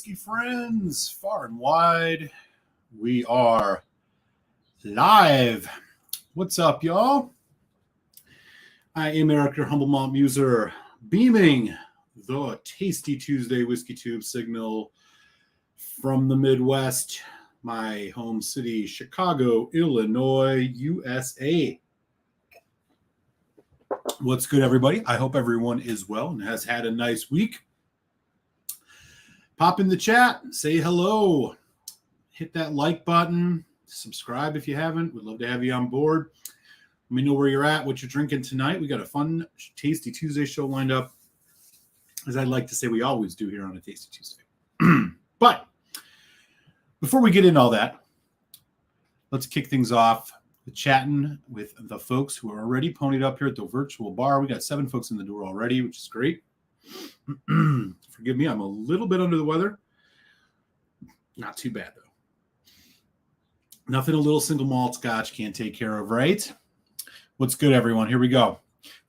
whiskey friends, far and wide. We are live. What's up, y'all? I am Eric, your humble malt muser, beaming the Tasty Tuesday Whiskey Tube signal from the Midwest, my home city, Chicago, Illinois, USA. What's good, everybody? I hope everyone is well and has had a nice week. Pop in the chat, say hello, hit that like button, subscribe if you haven't. We'd love to have you on board. Let me know where you're at, what you're drinking tonight. We got a fun Tasty Tuesday show lined up, as I'd like to say we always do here on a Tasty Tuesday. But before we get into all that, let's kick things off with chatting with the folks who are already ponied up here at the virtual bar. We got 7 folks in the door already, which is great. Forgive me, I'm a little bit under the weather. Not too bad, though. Nothing a little single malt scotch can't take care of, right? What's good, everyone? Here we go.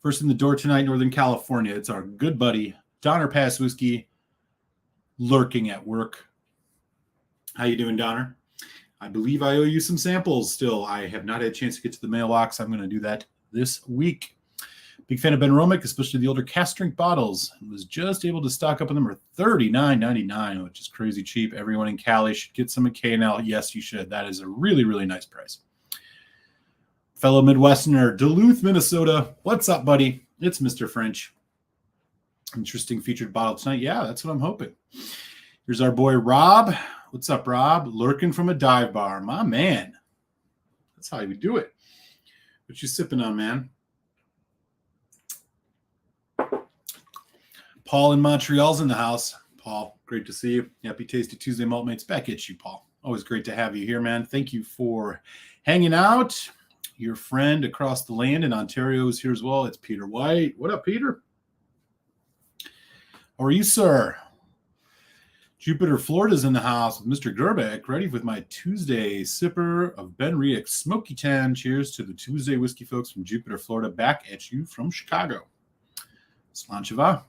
First in the door tonight, Northern California. It's our good buddy, Donner Pass Whiskey, lurking at work. How you doing, Donner? I believe I owe you some samples still. I have not had a chance to get to the mailbox. I'm going to do that this week. Big fan of Benromach, especially the older cast drink bottles. I was just able to stock up on number $39.99, which is crazy cheap. Everyone in Cali should get some of K&L. Yes, you should. That is a really, really nice price. Fellow Midwesterner, Duluth, Minnesota. What's up, buddy? It's Mr. French. Interesting featured bottle tonight. Yeah, that's what I'm hoping. Here's our boy, Rob. What's up, Rob? Lurking from a dive bar. My man. That's how you do it. What you sipping on, man? Paul in Montreal's in the house. Paul, great to see you. Happy Tasty Tuesday, Malt Mates. Back at you, Paul. Always great to have you here, man. Thank you for hanging out. Your friend across the land in Ontario is here as well. It's Peter White. What up, Peter? How are you, sir? Jupiter, Florida's in the house with Mr. Gerbeck, ready with my Tuesday sipper of Benromach Smoky Tan. Cheers to the Tuesday whiskey folks from Jupiter, Florida. Back at you from Chicago. Slancheva.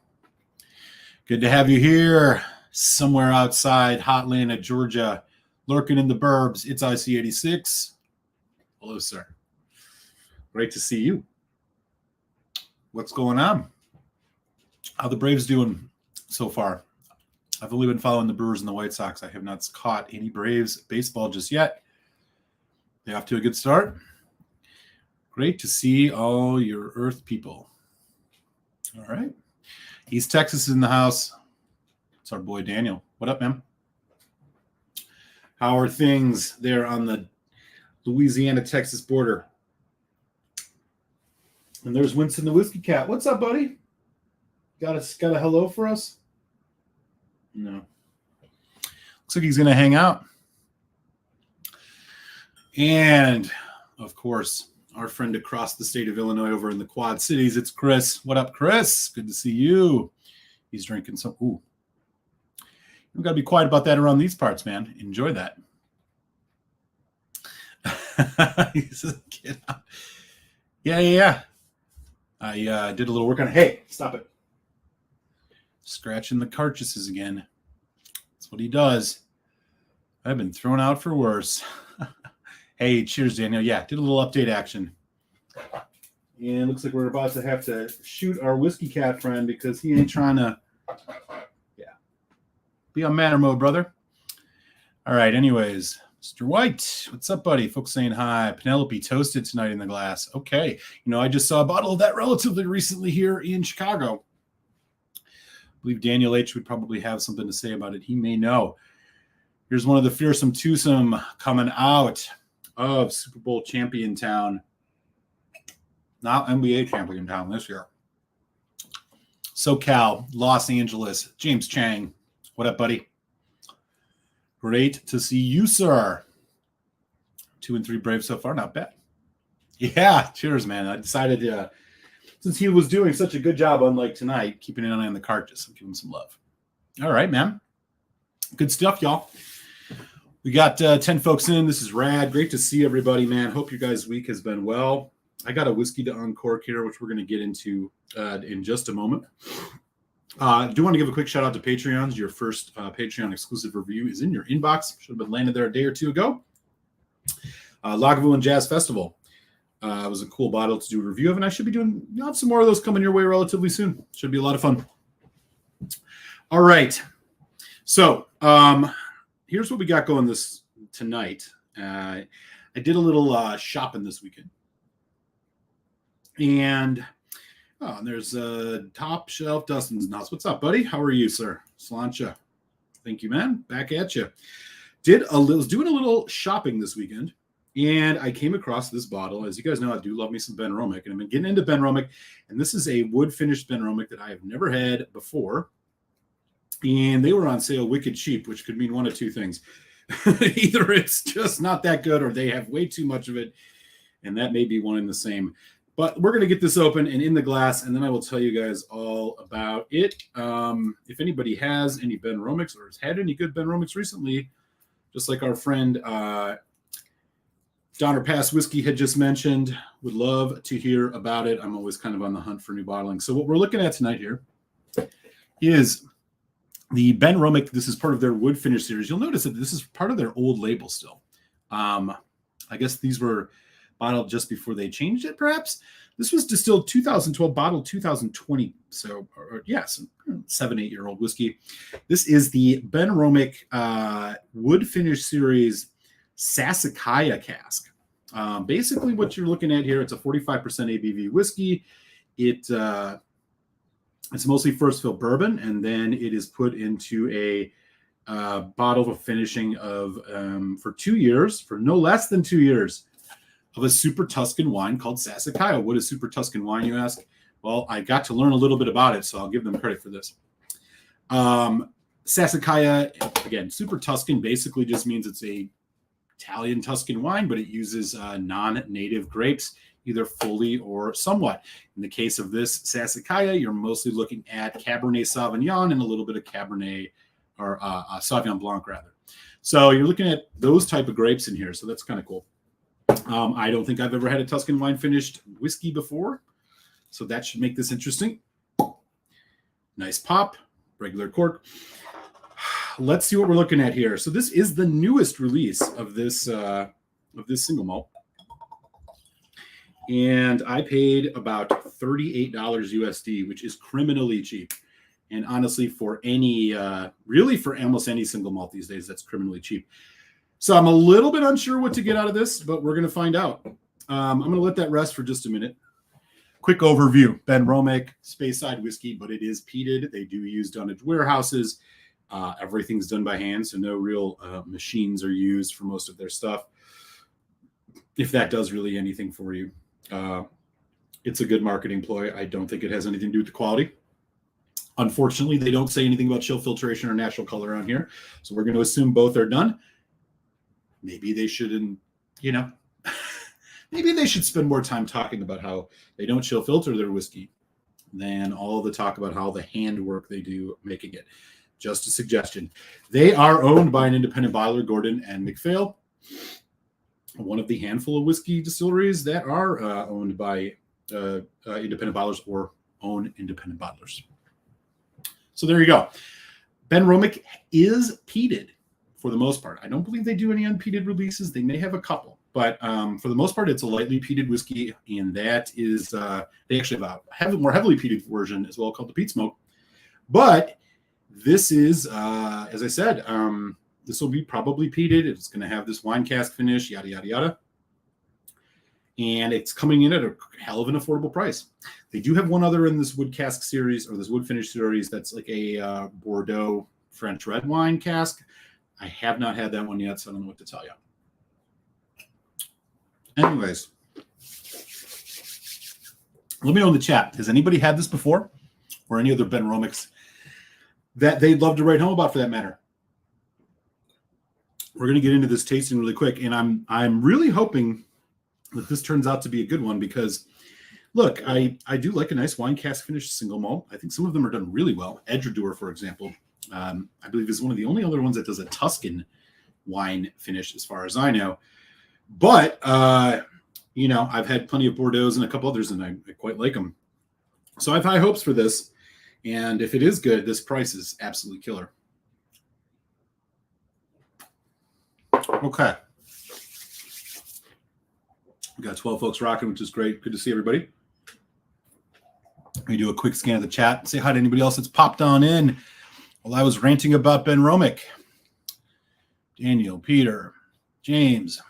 Good to have you here somewhere outside Hotlanta, Georgia, lurking in the burbs. It's IC86. Hello, sir. Great to see you. What's going on? How the Braves doing so far? I've only been following the Brewers and the White Sox. I have not caught any Braves baseball just yet. They off to a good start. Great to see all your Earth people. All right. East Texas is in the house. It's our boy Daniel. What up, man? How are things there on the Louisiana-Texas border? And there's Winston the Whiskey Cat. What's up, buddy? Got a hello for us? No. Looks like he's going to hang out. And, of course, our friend across the state of Illinois over in the Quad Cities, it's Chris. What up, Chris? Good to see you. He's drinking some. Ooh. You've got to be quiet about that around these parts, man. Enjoy that. He's a kid. Yeah. I did a little work on it. Hey, stop it. Scratching the cartridges again. That's what he does. I've been thrown out for worse. Hey, cheers, Daniel. Yeah, did a little update action. And looks like we're about to have to shoot our whiskey cat friend because he ain't trying to, be on manner mode, brother. All right, anyways, Mr. White, what's up, buddy? Folks saying hi. Penelope toasted tonight in the glass. Okay. I just saw a bottle of that relatively recently here in Chicago. I believe Daniel H. would probably have something to say about it. He may know. Here's one of the fearsome twosome coming out of Super Bowl champion town. Not NBA champion town this year. SoCal, Los Angeles, James Chang. What up, buddy? Great to see you, sir. 2 and 3 Braves so far. Not bad. Yeah, cheers, man. I decided since he was doing such a good job, unlike tonight, keeping an eye on the cartridge, so give him some love. All right, man. Good stuff, y'all. We got 10 folks in. This is rad. Great to see everybody, man. Hope your guys' week has been well. I got a whiskey to uncork here, which we're going to get into in just a moment. Do want to give a quick shout out to Patreons. Your first Patreon exclusive review is in your inbox. Should have been landed there a day or two ago. Lagavulin Jazz Festival. It was a cool bottle to do a review of, and I should be doing some more of those coming your way relatively soon. Should be a lot of fun. All right. So here's what we got going tonight. I did a little shopping this weekend. And there's Top Shelf Dustin's in the house. What's up, buddy? How are you, sir? Slancha. Thank you, man. Back at you. Was doing a little shopping this weekend, and I came across this bottle. As you guys know, I do love me some Benromach, and I've been getting into Benromach, and this is a wood-finished Benromach that I have never had before. And they were on sale wicked cheap, which could mean one of two things. Either it's just not that good, or they have way too much of it, and that may be one and the same. But we're going to get this open and in the glass, and then I will tell you guys all about it. If anybody has any Benromachs or has had any good Benromachs recently, just like our friend Donner Pass Whiskey had just mentioned, would love to hear about it. I'm always kind of on the hunt for new bottling. So what we're looking at tonight here is the Benromach. This is part of their wood finish series. You'll notice that this is part of their old label still. I guess these were bottled just before they changed it, perhaps. This was distilled 2012, bottled 2020. So, yes, 7-8-year-old whiskey. This is the Benromach Wood Finish Series Sassicaia cask. Basically, what you're looking at here, it's a 45% ABV whiskey. It's mostly first fill bourbon, and then it is put into a bottle of finishing of for 2 years, for no less than 2 years, of a super Tuscan wine called Sassicaia. What is super Tuscan wine, you ask? Well, I got to learn a little bit about it, so I'll give them credit for this. Sassicaia, again, super Tuscan basically just means it's a Italian Tuscan wine, but it uses non-native grapes, either fully or somewhat. In the case of this Sassicaia, you're mostly looking at Cabernet Sauvignon and a little bit of Cabernet or Sauvignon Blanc, rather. So you're looking at those type of grapes in here, so that's kind of cool. I don't think I've ever had a Tuscan wine finished whiskey before, so that should make this interesting. Nice pop, regular cork. Let's see what we're looking at here. So this is the newest release of this single malt, and I paid about $38 USD, which is criminally cheap. And honestly, for almost any single malt these days, that's criminally cheap. So I'm a little bit unsure what to get out of this, but we're going to find out. I'm going to let that rest for just a minute. Quick overview. Benromach, Speyside whiskey, but it is peated. They do use dunnage warehouses. Everything's done by hand, so no real machines are used for most of their stuff. If that does really anything for you. It's a good marketing ploy. I don't think it has anything to do with the quality. Unfortunately, they don't say anything about chill filtration or natural color on here, so we're going to assume both are done. Maybe they shouldn't, maybe they should spend more time talking about how they don't chill filter their whiskey than all the talk about how the handwork they do making it. Just a suggestion. They are owned by an independent bottler, Gordon and MacPhail, one of the handful of whiskey distilleries that are owned by independent bottlers or own independent bottlers. So there you go. Benromach is peated for the most part. I don't believe they do any unpeated releases. They may have a couple, but for the most part, it's a lightly peated whiskey, and that is they actually have a more heavily peated version as well called the Peat Smoke. But this is, as I said, this will be probably peated. It's going to have this wine cask finish, yada, yada, yada. And it's coming in at a hell of an affordable price. They do have one other in this wood cask series, or this wood finish series, that's like a Bordeaux French red wine cask. I have not had that one yet, so I don't know what to tell you. Anyways, let me know in the chat. Has anybody had this before, or any other Benromachs that they'd love to write home about, for that matter? We're going to get into this tasting really quick, and I'm really hoping that this turns out to be a good one, because look, I do like a nice wine cask finished single malt. I think some of them are done really well. Edredure, for example, I believe is one of the only other ones that does a Tuscan wine finish, as far as I know. But I've had plenty of Bordeaux's and a couple others, and I quite like them. So I have high hopes for this. And if it is good, this price is absolutely killer. Okay. We got 12 folks rocking, which is great. Good to see everybody. Let me do a quick scan of the chat. Say hi to anybody else that's popped on in while I was ranting about Benromach. Daniel, Peter, James.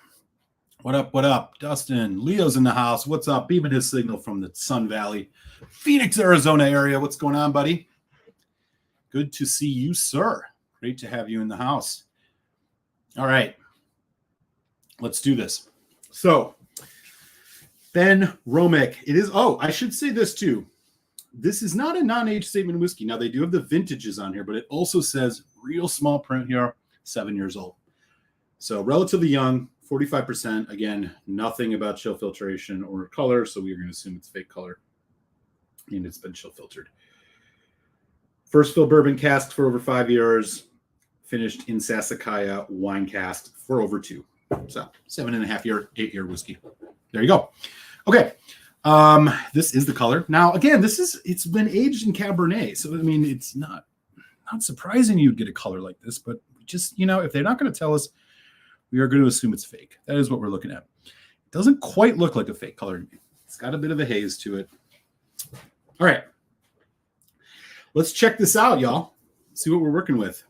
What up, what up? Dustin, Leo's in the house. What's up? Beaming his signal from the Sun Valley, Phoenix, Arizona area. What's going on, buddy? Good to see you, sir. Great to have you in the house. All right. Let's do this. So, Benromach. It is, I should say this too. This is not a non-age statement whiskey. Now, they do have the vintages on here, but it also says real small print here, 7 years old. So, relatively young. 45%. Again, nothing about chill filtration or color, so we are going to assume it's fake color. And it's been chill filtered. First fill bourbon cask for over 5 years. Finished in Sassicaia wine cask for over 2. So 7.5 year, 8 year whiskey. There you go. Okay. This is the color. Now, again, it's been aged in Cabernet. So, I mean, it's not surprising you'd get a color like this, but just, if they're not going to tell us, we are going to assume it's fake. That is what we're looking at. It doesn't quite look like a fake color to me. It's got a bit of a haze to it. All right. Let's check this out, y'all. See what we're working with.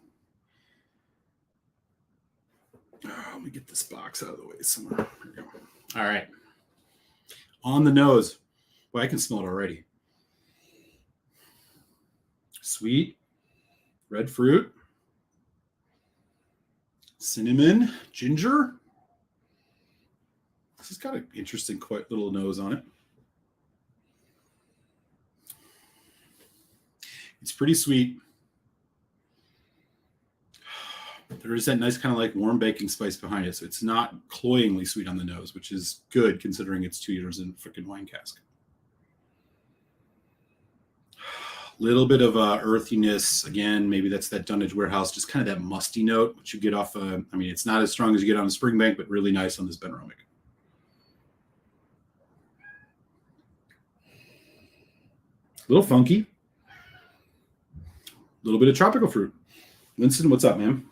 Let me get this box out of the way somewhere. There we go. All right. On the nose. Boy, I can smell it already. Sweet. Red fruit. Cinnamon, ginger. This has got an interesting, quite little nose on it. It's pretty sweet. There is that nice kind of like warm baking spice behind it, so it's not cloyingly sweet on the nose, which is good considering it's 2 years in freaking wine cask. Little bit of earthiness. Again, maybe that's that Dunnage Warehouse, just kind of that musty note, which you get off. It's not as strong as you get on a Springbank, but really nice on this Benromach. A little funky. A little bit of tropical fruit. Winston, what's up, man?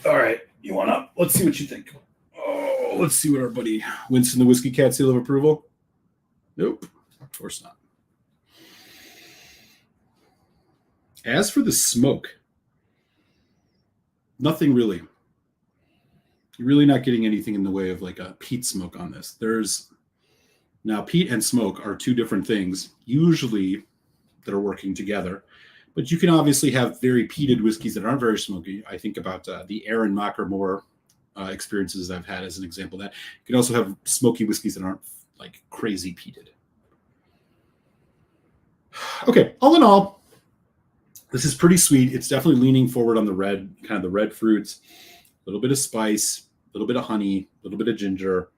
All right, you want up? Let's see what you think. Oh, let's see what our buddy Winston, the Whiskey Cat, seal of approval. Nope, of course not. As for the smoke, nothing really. You're really not getting anything in the way of like a peat smoke on this. Now peat and smoke are two different things, usually that are working together. But you can obviously have very peated whiskeys that aren't very smoky. I think about the Aaron Moore experiences I've had as an example of that. You can also have smoky whiskeys that aren't like crazy peated. Okay, all in all, this is pretty sweet. It's definitely leaning forward on the red, kind of the red fruits, a little bit of spice, a little bit of honey, a little bit of ginger.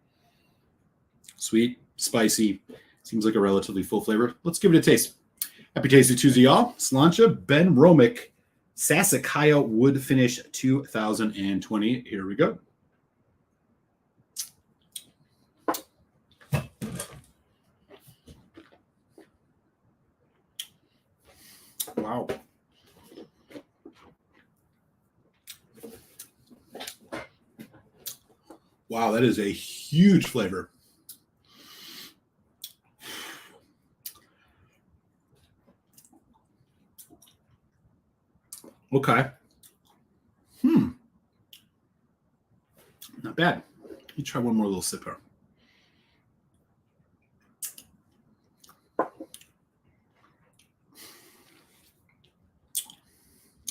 Sweet, spicy. Seems like a relatively full flavor. Let's give it a taste. Happy Tasty Tuesday, y'all. Sláinte Benromach Sassicaia Wood Finish 2020. Here we go. Wow. Wow, that is a huge flavor. Okay. Not bad. Let me try one more little sip here.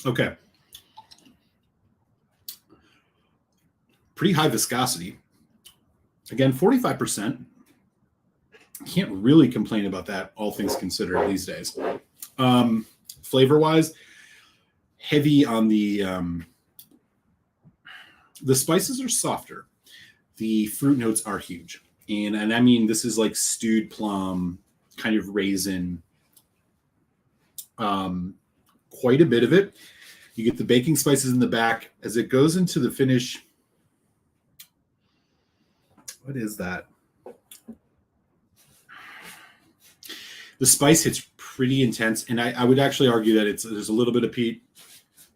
Okay. Pretty high viscosity. Again, 45%. Can't really complain about that, all things considered these days. Flavor-wise, heavy on the spices are softer. The fruit notes are huge. And I mean, this is like stewed plum, kind of raisin. Quite a bit of it. You get the baking spices in the back. As it goes into the finish, what is that? The spice hits pretty intense. And I would actually argue that there's a little bit of peat,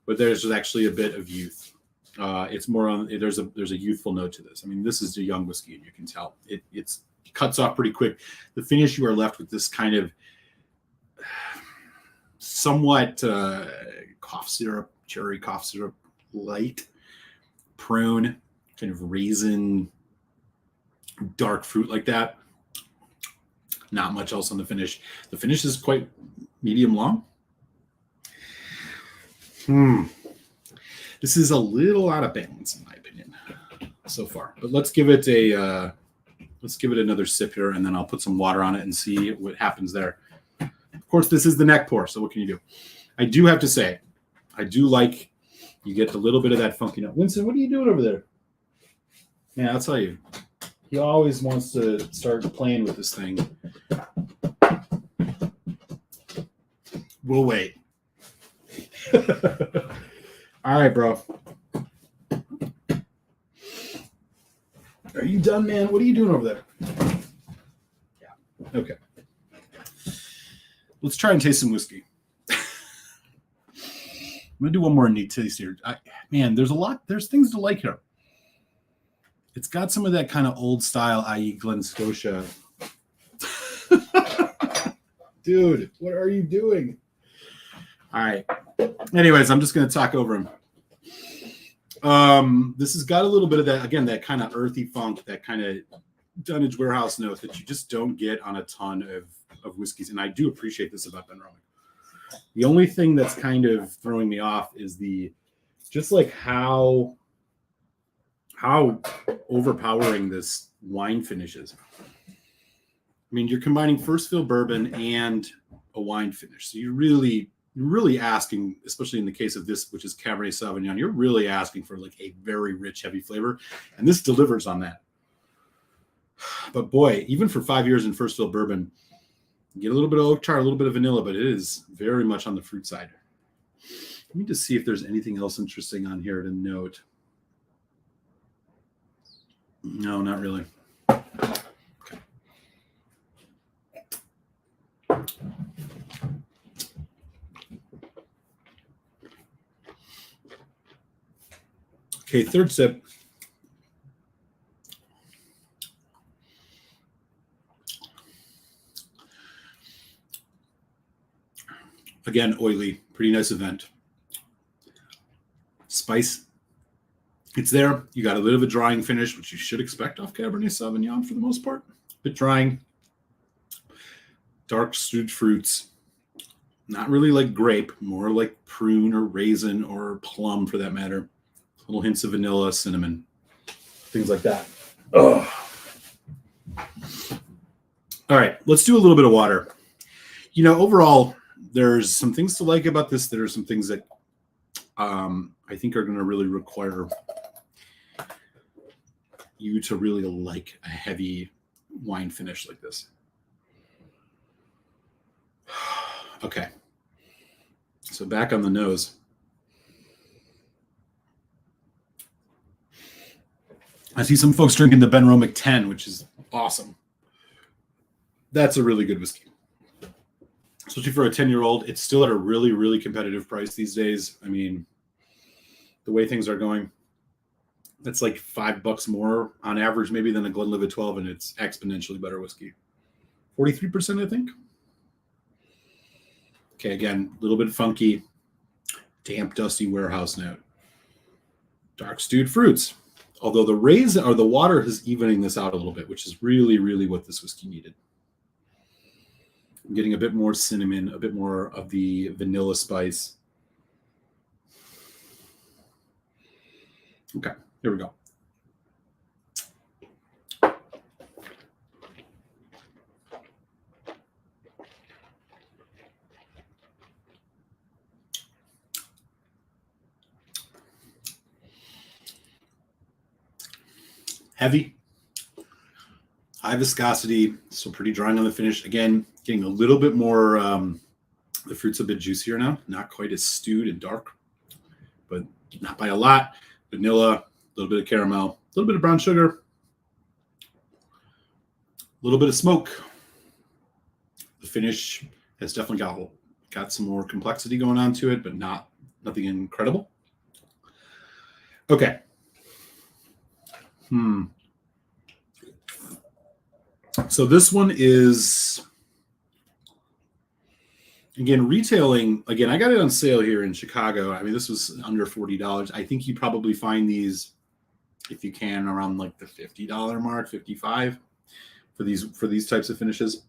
but there's actually a bit of youth. It's more on there's a youthful note to this. I mean, this is a young whiskey, and you can tell it cuts off pretty quick. The finish, you are left with this kind of somewhat cough syrup, cherry cough syrup, light prune, kind of raisin, dark fruit like that. Not much else on the finish. The finish is quite medium long. This is a little out of balance in my opinion so far. But let's give it another sip here, and then I'll put some water on it and see what happens there. Of course, this is the neck pour, so what can you do? I do have to say, I do like you get a little bit of that funky note. Winston, what are you doing over there? Man, I'll tell you, he always wants to start playing with this thing. We'll wait. All right, bro. Are you done, man? What are you doing over there? Yeah. Okay. Let's try and taste some whiskey. I'm gonna do one more neat taste here. Man, there's things to like here. It's got some of that kind of old style, i.e. Glen Scotia. Dude, what are you doing? All right. Anyways, I'm just going to talk over him. This has got a little bit of that, again, that kind of earthy funk, that kind of Dunnage Warehouse note that you just don't get on a ton of whiskeys. And I do appreciate this about Benromach. The only thing that's kind of throwing me off is just like how overpowering this wine finish is. I mean, you're combining first fill bourbon and a wine finish. So you're really asking, especially in the case of this, which is Cabernet Sauvignon, you're really asking for like a very rich, heavy flavor. And this delivers on that. But boy, even for 5 years in first fill bourbon, you get a little bit of oak char, a little bit of vanilla, but it is very much on the fruit side. Let me just see if there's anything else interesting on here to note. No, not really. Okay. Okay, third sip. Again, oily, pretty nice event. Spice, it's there. You got a bit of a drying finish, which you should expect off Cabernet Sauvignon for the most part. A bit drying. Dark stewed fruits. Not really like grape, more like prune or raisin or plum for that matter. Little hints of vanilla, cinnamon, things like that. Oh. All right, let's do a little bit of water. You know, overall, there's some things to like about this. There are some things that I think are going to really require you to really like a heavy wine finish like this. Okay. So back on the nose. I see some folks drinking the Benromach 10, which is awesome. That's a really good whiskey. Especially for a 10-year-old. It's still at a really, really competitive price these days. I mean, the way things are going, it's like $5 more on average maybe than a Glenlivet 12, and it's exponentially better whiskey. 43%, I think. Okay, again, a little bit funky, damp, dusty warehouse note. Dark stewed fruits. Although the raisin or the water is evening this out a little bit, which is really, really what this whiskey needed. I'm getting a bit more cinnamon, a bit more of the vanilla spice. Okay, here we go. Heavy, high viscosity, so pretty drying on the finish. Again, getting a little bit more, the fruit's a bit juicier now, not quite as stewed and dark, but not by a lot. Vanilla, a little bit of caramel, a little bit of brown sugar, a little bit of smoke. The finish It's definitely got some more complexity going on to it, but nothing incredible. Okay. So this one is, again, retailing. Again, I got it on sale here in Chicago. I mean, this was under $40. I think you probably find these, if you can, around like the $50 mark, $55 for these types of finishes.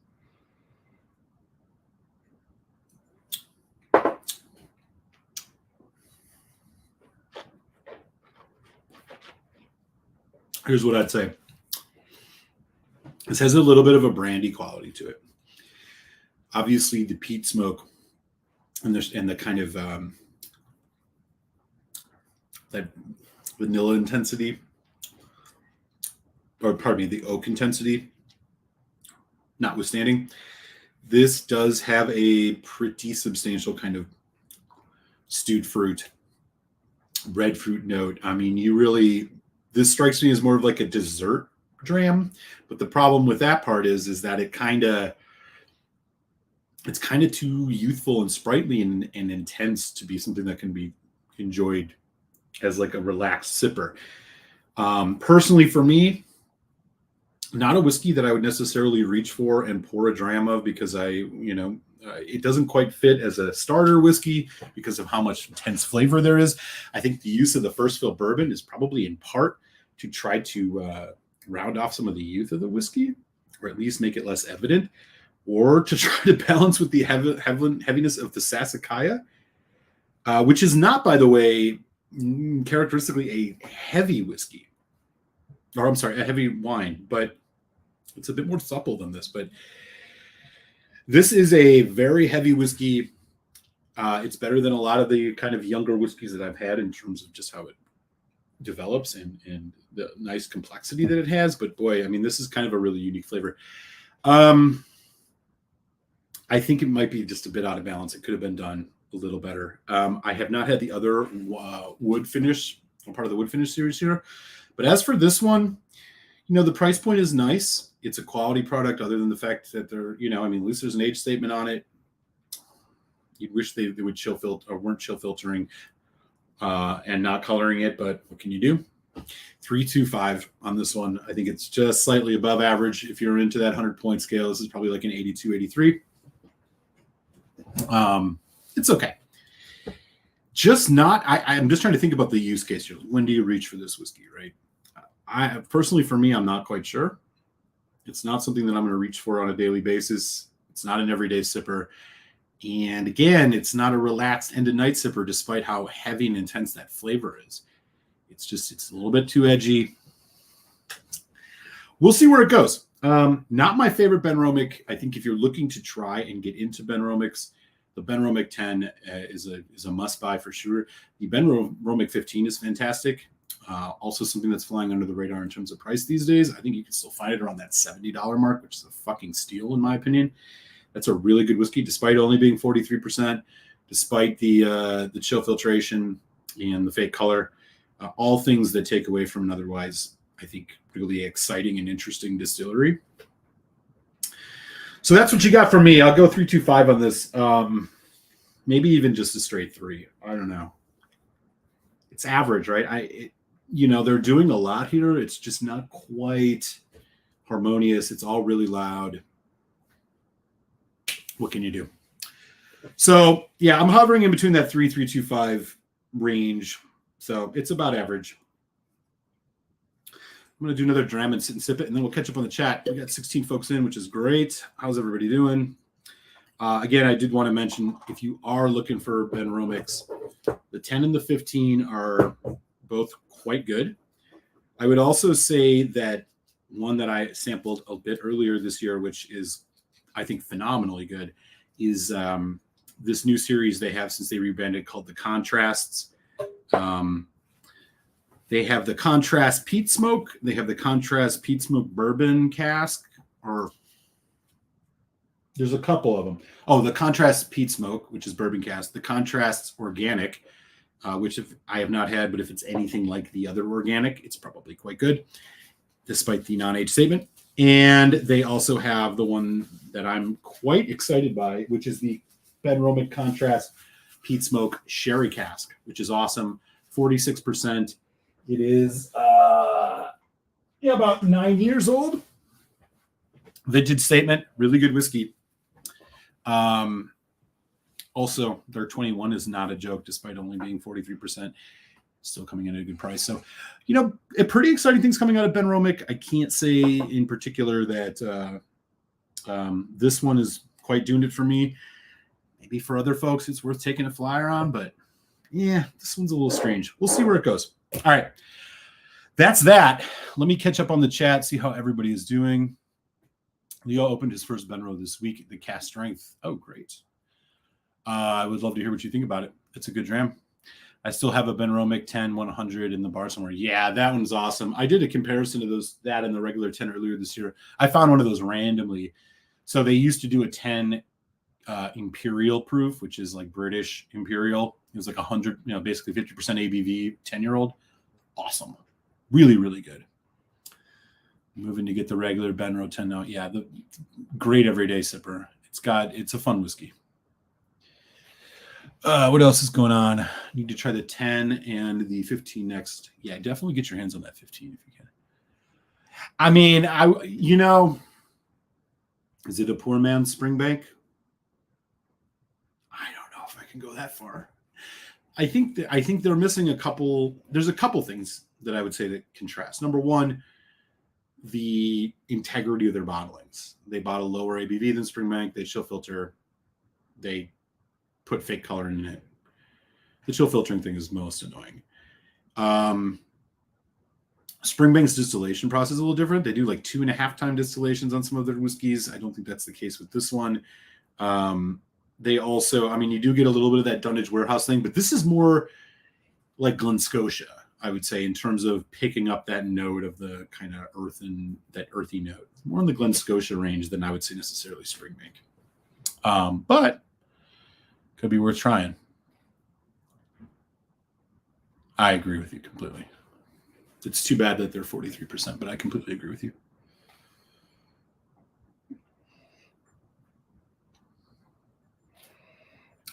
Here's what I'd say. This has a little bit of a brandy quality to it. Obviously, the peat smoke and the kind of that vanilla intensity, or pardon me, the oak intensity, notwithstanding, this does have a pretty substantial kind of stewed fruit, red fruit note. I mean, this strikes me as more of like a dessert dram, but the problem with that part is that it's kind of too youthful and sprightly and intense to be something that can be enjoyed as like a relaxed sipper. Personally, for me, not a whiskey that I would necessarily reach for and pour a dram of, because it doesn't quite fit as a starter whiskey because of how much intense flavor there is. I think the use of the first fill bourbon is probably in part to try to round off some of the youth of the whiskey, or at least make it less evident, or to try to balance with the heaviness of the Sassicaia, which is not, by the way, characteristically a heavy whiskey, or I'm sorry, a heavy wine, but it's a bit more supple than this. But this is a very heavy whiskey. It's better than a lot of the kind of younger whiskeys that I've had in terms of just how it develops and the nice complexity that it has. But boy, I mean, this is kind of a really unique flavor. I think it might be just a bit out of balance. It could have been done a little better. I have not had the other wood finish, part of the wood finish series here. But as for this one, the price point is nice. It's a quality product, other than the fact that at least there's an age statement on it. You'd wish they would chill filter, or weren't chill filtering and not coloring it, but what can you do? 325 on this one. I think it's just slightly above average. If you're into that 100-point scale, this is probably like an 82, 83. It's okay. Just not, I'm just trying to think about the use case here. When do you reach for this whiskey, right? I personally, for me, I'm not quite sure. It's not something that I'm going to reach for on a daily basis. It's not an everyday sipper. And again, it's not a relaxed end of night sipper, despite how heavy and intense that flavor is. It's a little bit too edgy. We'll see where it goes. Not my favorite Benromach. I think if you're looking to try and get into Benromachs, the Benromach 10 is a must buy for sure. The Benromach 15 is fantastic. Also something that's flying under the radar in terms of price these days. I think you can still find it around that $70 mark, which is a fucking steal in my opinion. That's a really good whiskey, despite only being 43%, despite the chill filtration and the fake color. All things that take away from an otherwise, I think, really exciting and interesting distillery. So that's what you got from me. I'll go 3.25 on this. Maybe even just a straight 3. I don't know. It's average, right? They're doing a lot here. It's just not quite harmonious. It's all really loud. What can you do? So yeah, I'm hovering in between that 3.25 range. So it's about average. I'm going to do another dram and sit and sip it, and then we'll catch up on the chat. We got 16 folks in, which is great. How's everybody doing? Again, I did want to mention, if you are looking for Benromachs, the 10 and the 15 are both quite good. I would also say that one that I sampled a bit earlier this year, which is, I think, phenomenally good, is this new series they have since they rebranded called the Contrasts. They have the Contrast Peat Smoke. They have the Contrast Peat Smoke Bourbon cask, or there's a couple of them. Oh, the Contrast Peat Smoke, which is bourbon cask. The Contrasts Organic, which I have not had, but if it's anything like the other organic, it's probably quite good, despite the non-age statement. And they also have the one that I'm quite excited by, which is the Benromach Contrast Peat Smoke Sherry Cask, which is awesome. 46%. It is about 9 years old. Vintage statement, really good whiskey. Also, their 21 is not a joke, despite only being 43%. Still coming in at a good price. So, a pretty exciting things coming out of Benromach. I can't say in particular that this one is quite doing it for me. Maybe for other folks, it's worth taking a flyer on, but yeah, this one's a little strange. We'll see where it goes. All right. That's that. Let me catch up on the chat, see how everybody is doing. Leo opened his first Benro this week, the Cask Strength. Oh, great. I would love to hear what you think about it. It's a good dram. I still have a Benromach 10 100 in the bar somewhere. Yeah, that one's awesome. I did a comparison to that and the regular 10 earlier this year. I found one of those randomly. So they used to do a 10 Imperial proof, which is like British Imperial. It was like 100, basically 50% ABV, 10-year-old. Awesome. Really, really good. Moving to get the regular Benro 10 now. Yeah, the great everyday sipper. It's a fun whiskey. What else is going on? Need to try the 10 and the 15 next. Yeah, definitely get your hands on that 15 if you can. I mean, is it a poor man's Springbank? I don't know if I can go that far. I think they're missing a couple. There's a couple things that I would say that contrast. Number one, the integrity of their bottlings. They bottle lower ABV than Springbank. They chill filter. They put fake color in it. The chill filtering thing is most annoying. Springbank's distillation process is a little different. They do like 2.5 time distillations on some of their whiskeys. I don't think that's the case with this one. They also, you do get a little bit of that Dunnage warehouse thing, but this is more like Glen Scotia, I would say, in terms of picking up that note of the kind of earthy note. More in the Glen Scotia range than I would say necessarily Springbank. But could be worth trying. I agree with you completely. It's too bad that they're 43%, but I completely agree with you.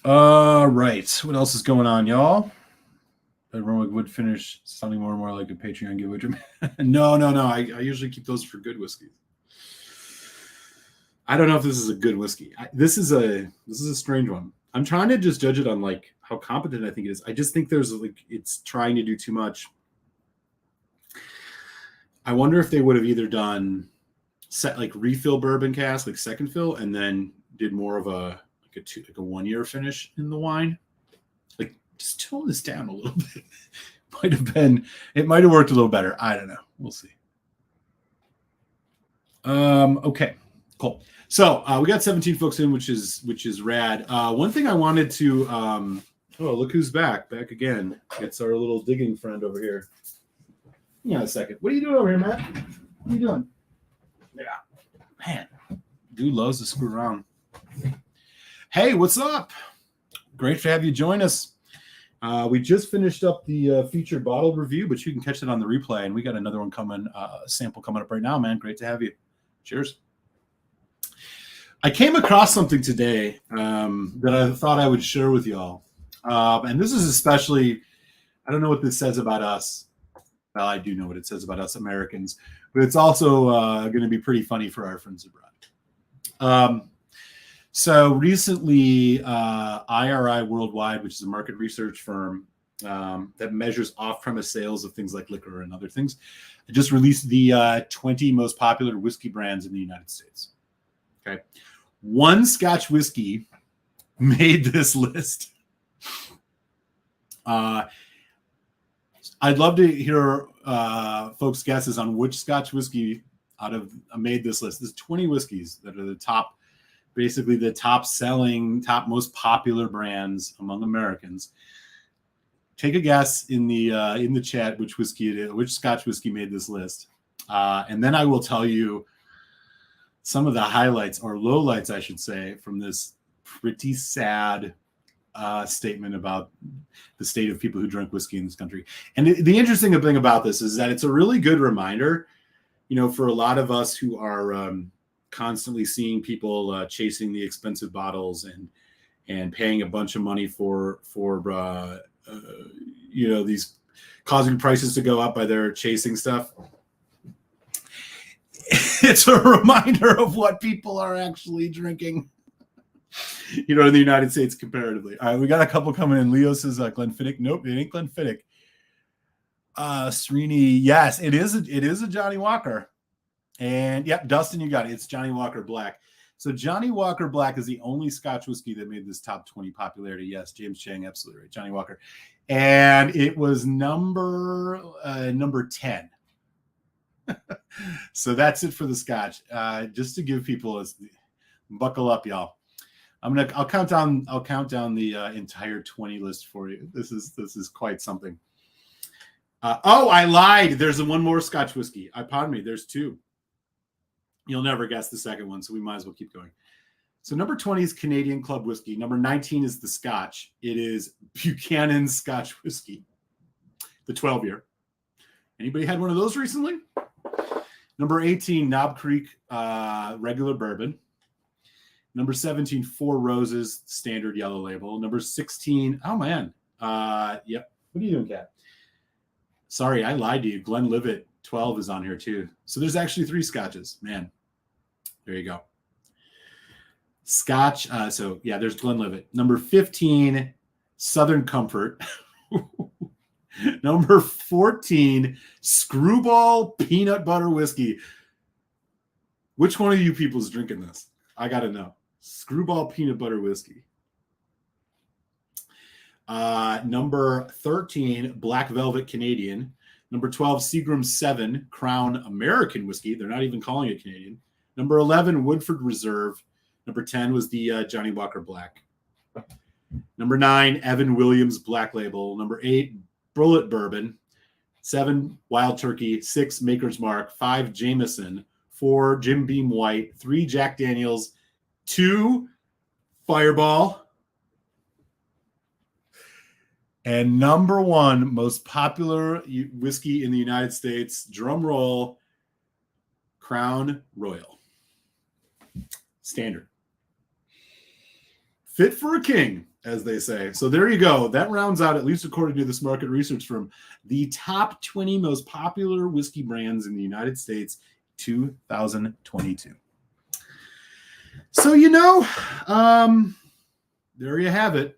All right. What else is going on, y'all? Benromach would finish sounding more and more like a Patreon giveaway. No. I usually keep those for good whiskey. I don't know if this is a good whiskey. This is a strange one. I'm trying to just judge it on like how competent I think it is. I just think it's trying to do too much. I wonder if they would have either done set like refill bourbon cask, like second fill, and then did more of a 1 year finish in the wine. Like just tone this down a little bit. It might have worked a little better. I don't know. We'll see. Okay, cool. So we got 17 folks in, which is rad. One thing I wanted to look who's back again. It's our little digging friend over here. Hang on a second. What are you doing over here, Matt? What are you doing? Yeah, man, dude loves to screw around. Hey, what's up? Great to have you join us. We just finished up the featured bottle review, but you can catch it on the replay, and we got another one coming, sample coming up right now, man. Great to have you. Cheers. I came across something today that I thought I would share with y'all. And this is especially, I don't know what this says about us. Well, I do know what it says about us Americans, but it's also going to be pretty funny for our friends abroad. So recently, IRI Worldwide, which is a market research firm that measures off-premise sales of things like liquor and other things, just released the 20 most popular whiskey brands in the United States. Okay. One Scotch whiskey made this list. I'd love to hear folks' guesses on which Scotch whiskey made this list. There's 20 whiskeys that are the top, basically the top selling, top most popular brands among Americans. Take a guess in the chat which whiskey it is, which Scotch whiskey made this list, and then I will tell you some of the highlights or lowlights, I should say, from this pretty sad statement about the state of people who drink whiskey in this country. And the interesting thing about this is that it's a really good reminder. for a lot of us who are constantly seeing people chasing the expensive bottles and paying a bunch of money for these causing prices to go up by their chasing stuff. It's a reminder of what people are actually drinking, in the United States comparatively. All right, we got a couple coming in. Leo says Glenfiddich. Nope, it ain't Glenfiddich. Srini, yes, it is a Johnny Walker. And yeah, Dustin, you got it. It's Johnny Walker Black. So Johnny Walker Black is the only Scotch whiskey that made this top 20 popularity. Yes, James Chang, absolutely right. Johnny Walker. And it was number 10. So that's it for the Scotch. Just to give people buckle up, y'all. I'll count down the entire 20 list for you. This is quite something. I lied. There's one more Scotch whiskey. Pardon me. There's two. You'll never guess the second one, so we might as well keep going. So number 20 is Canadian Club Whiskey. Number 19 is the Scotch. It is Buchanan Scotch Whiskey, the 12-year. Anybody had one of those recently? Number 18, Knob Creek regular bourbon. Number 17, Four Roses standard yellow label. Number 16, oh man, yep. What are you doing, Kat? Sorry, I lied to you. Glenlivet 12 is on here too. So there's actually 3 Scotches. Man, there you go. Scotch. So yeah, there's Glenlivet. Number 15, Southern Comfort. Number 14, Screwball Peanut Butter Whiskey. Which one of you people is drinking this? I got to know. Screwball Peanut Butter Whiskey. Number 13, Black Velvet Canadian. Number 12, Seagram 7, Crown American Whiskey. They're not even calling it Canadian. Number 11, Woodford Reserve. Number 10 was the Johnny Walker Black. Number 9, Evan Williams Black Label. Number 8, Bullet Bourbon. 7, Wild Turkey. 6, Maker's Mark. 5, Jameson. 4, Jim Beam White. 3, Jack Daniels. 2, Fireball. And number 1 most popular whiskey in the United States, drum roll, Crown Royal. Standard. Fit for a king, as they say. So there you go. That rounds out, at least according to this market research firm, the top 20 most popular whiskey brands in the United States 2022. So, there you have it.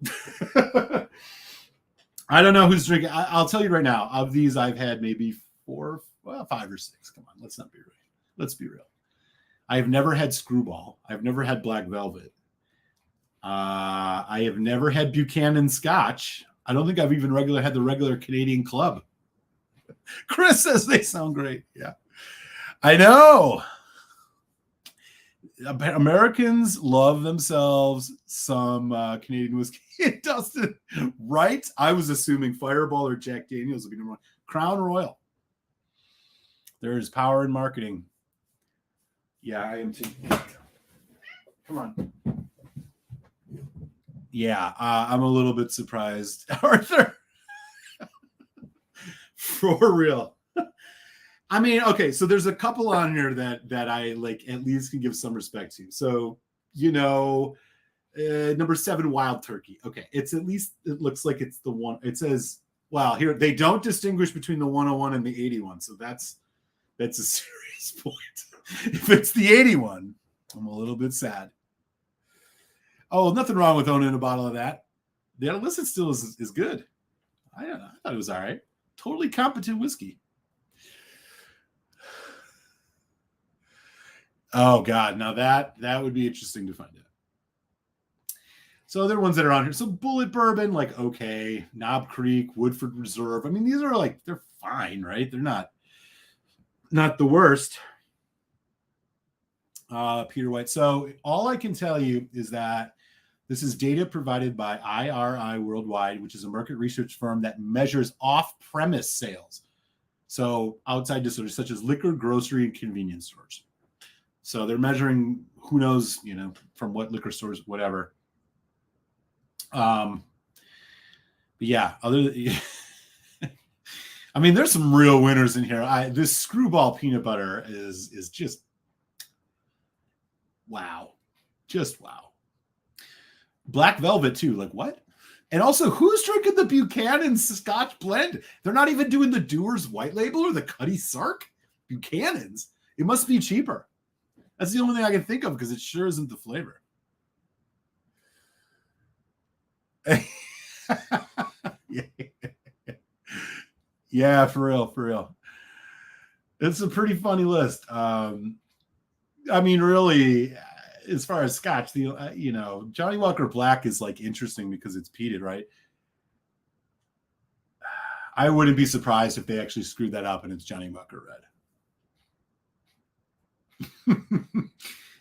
I don't know who's drinking. I'll tell you right now, of these, I've had maybe 5 or 6. Come on, let's not be real. Let's be real. I've never had Screwball. I've never had Black Velvet. I have never had Buchanan Scotch. I don't think I've even had the regular Canadian Club. Chris says they sound great. Yeah, I know. Americans love themselves some Canadian whiskey. Dustin, right? I was assuming Fireball or Jack Daniels would be number 1. Crown Royal. There's power in marketing. Yeah, I am too. Come on. Yeah, I'm a little bit surprised, Arthur. For real. I mean, okay, so there's a couple on here that I at least can give some respect to. So, number 7, Wild Turkey. Okay, it looks like it's the one. It says, wow, here they don't distinguish between the 101 and the 81. So that's a serious point. If it's the 81, I'm a little bit sad. Oh, nothing wrong with owning a bottle of that. The illicit still is good. I don't know. I thought it was all right. Totally competent whiskey. Oh God, now that would be interesting to find out. So other ones that are on here. So Bullet Bourbon, okay. Knob Creek, Woodford Reserve. I mean, these are they're fine, right? They're not the worst. Peter White. So all I can tell you is that this is data provided by IRI Worldwide, which is a market research firm that measures off-premise sales. So outside distilleries such as liquor, grocery, and convenience stores. So they're measuring, who knows, from what liquor stores, whatever. But yeah, I mean, there's some real winners in here. This screwball peanut butter is just wow. Just wow. Black velvet too. Like what? And also, who's drinking the Buchanan Scotch blend? They're not even doing the Dewar's White Label or the Cuddy Sark. Buchanan's. It must be cheaper. That's the only thing I can think of because it sure isn't the flavor. Yeah, for real. It's a pretty funny list. I mean, really, as far as Scotch, Johnny Walker Black is like interesting because it's peated, right? I wouldn't be surprised if they actually screwed that up and it's Johnny Walker Red.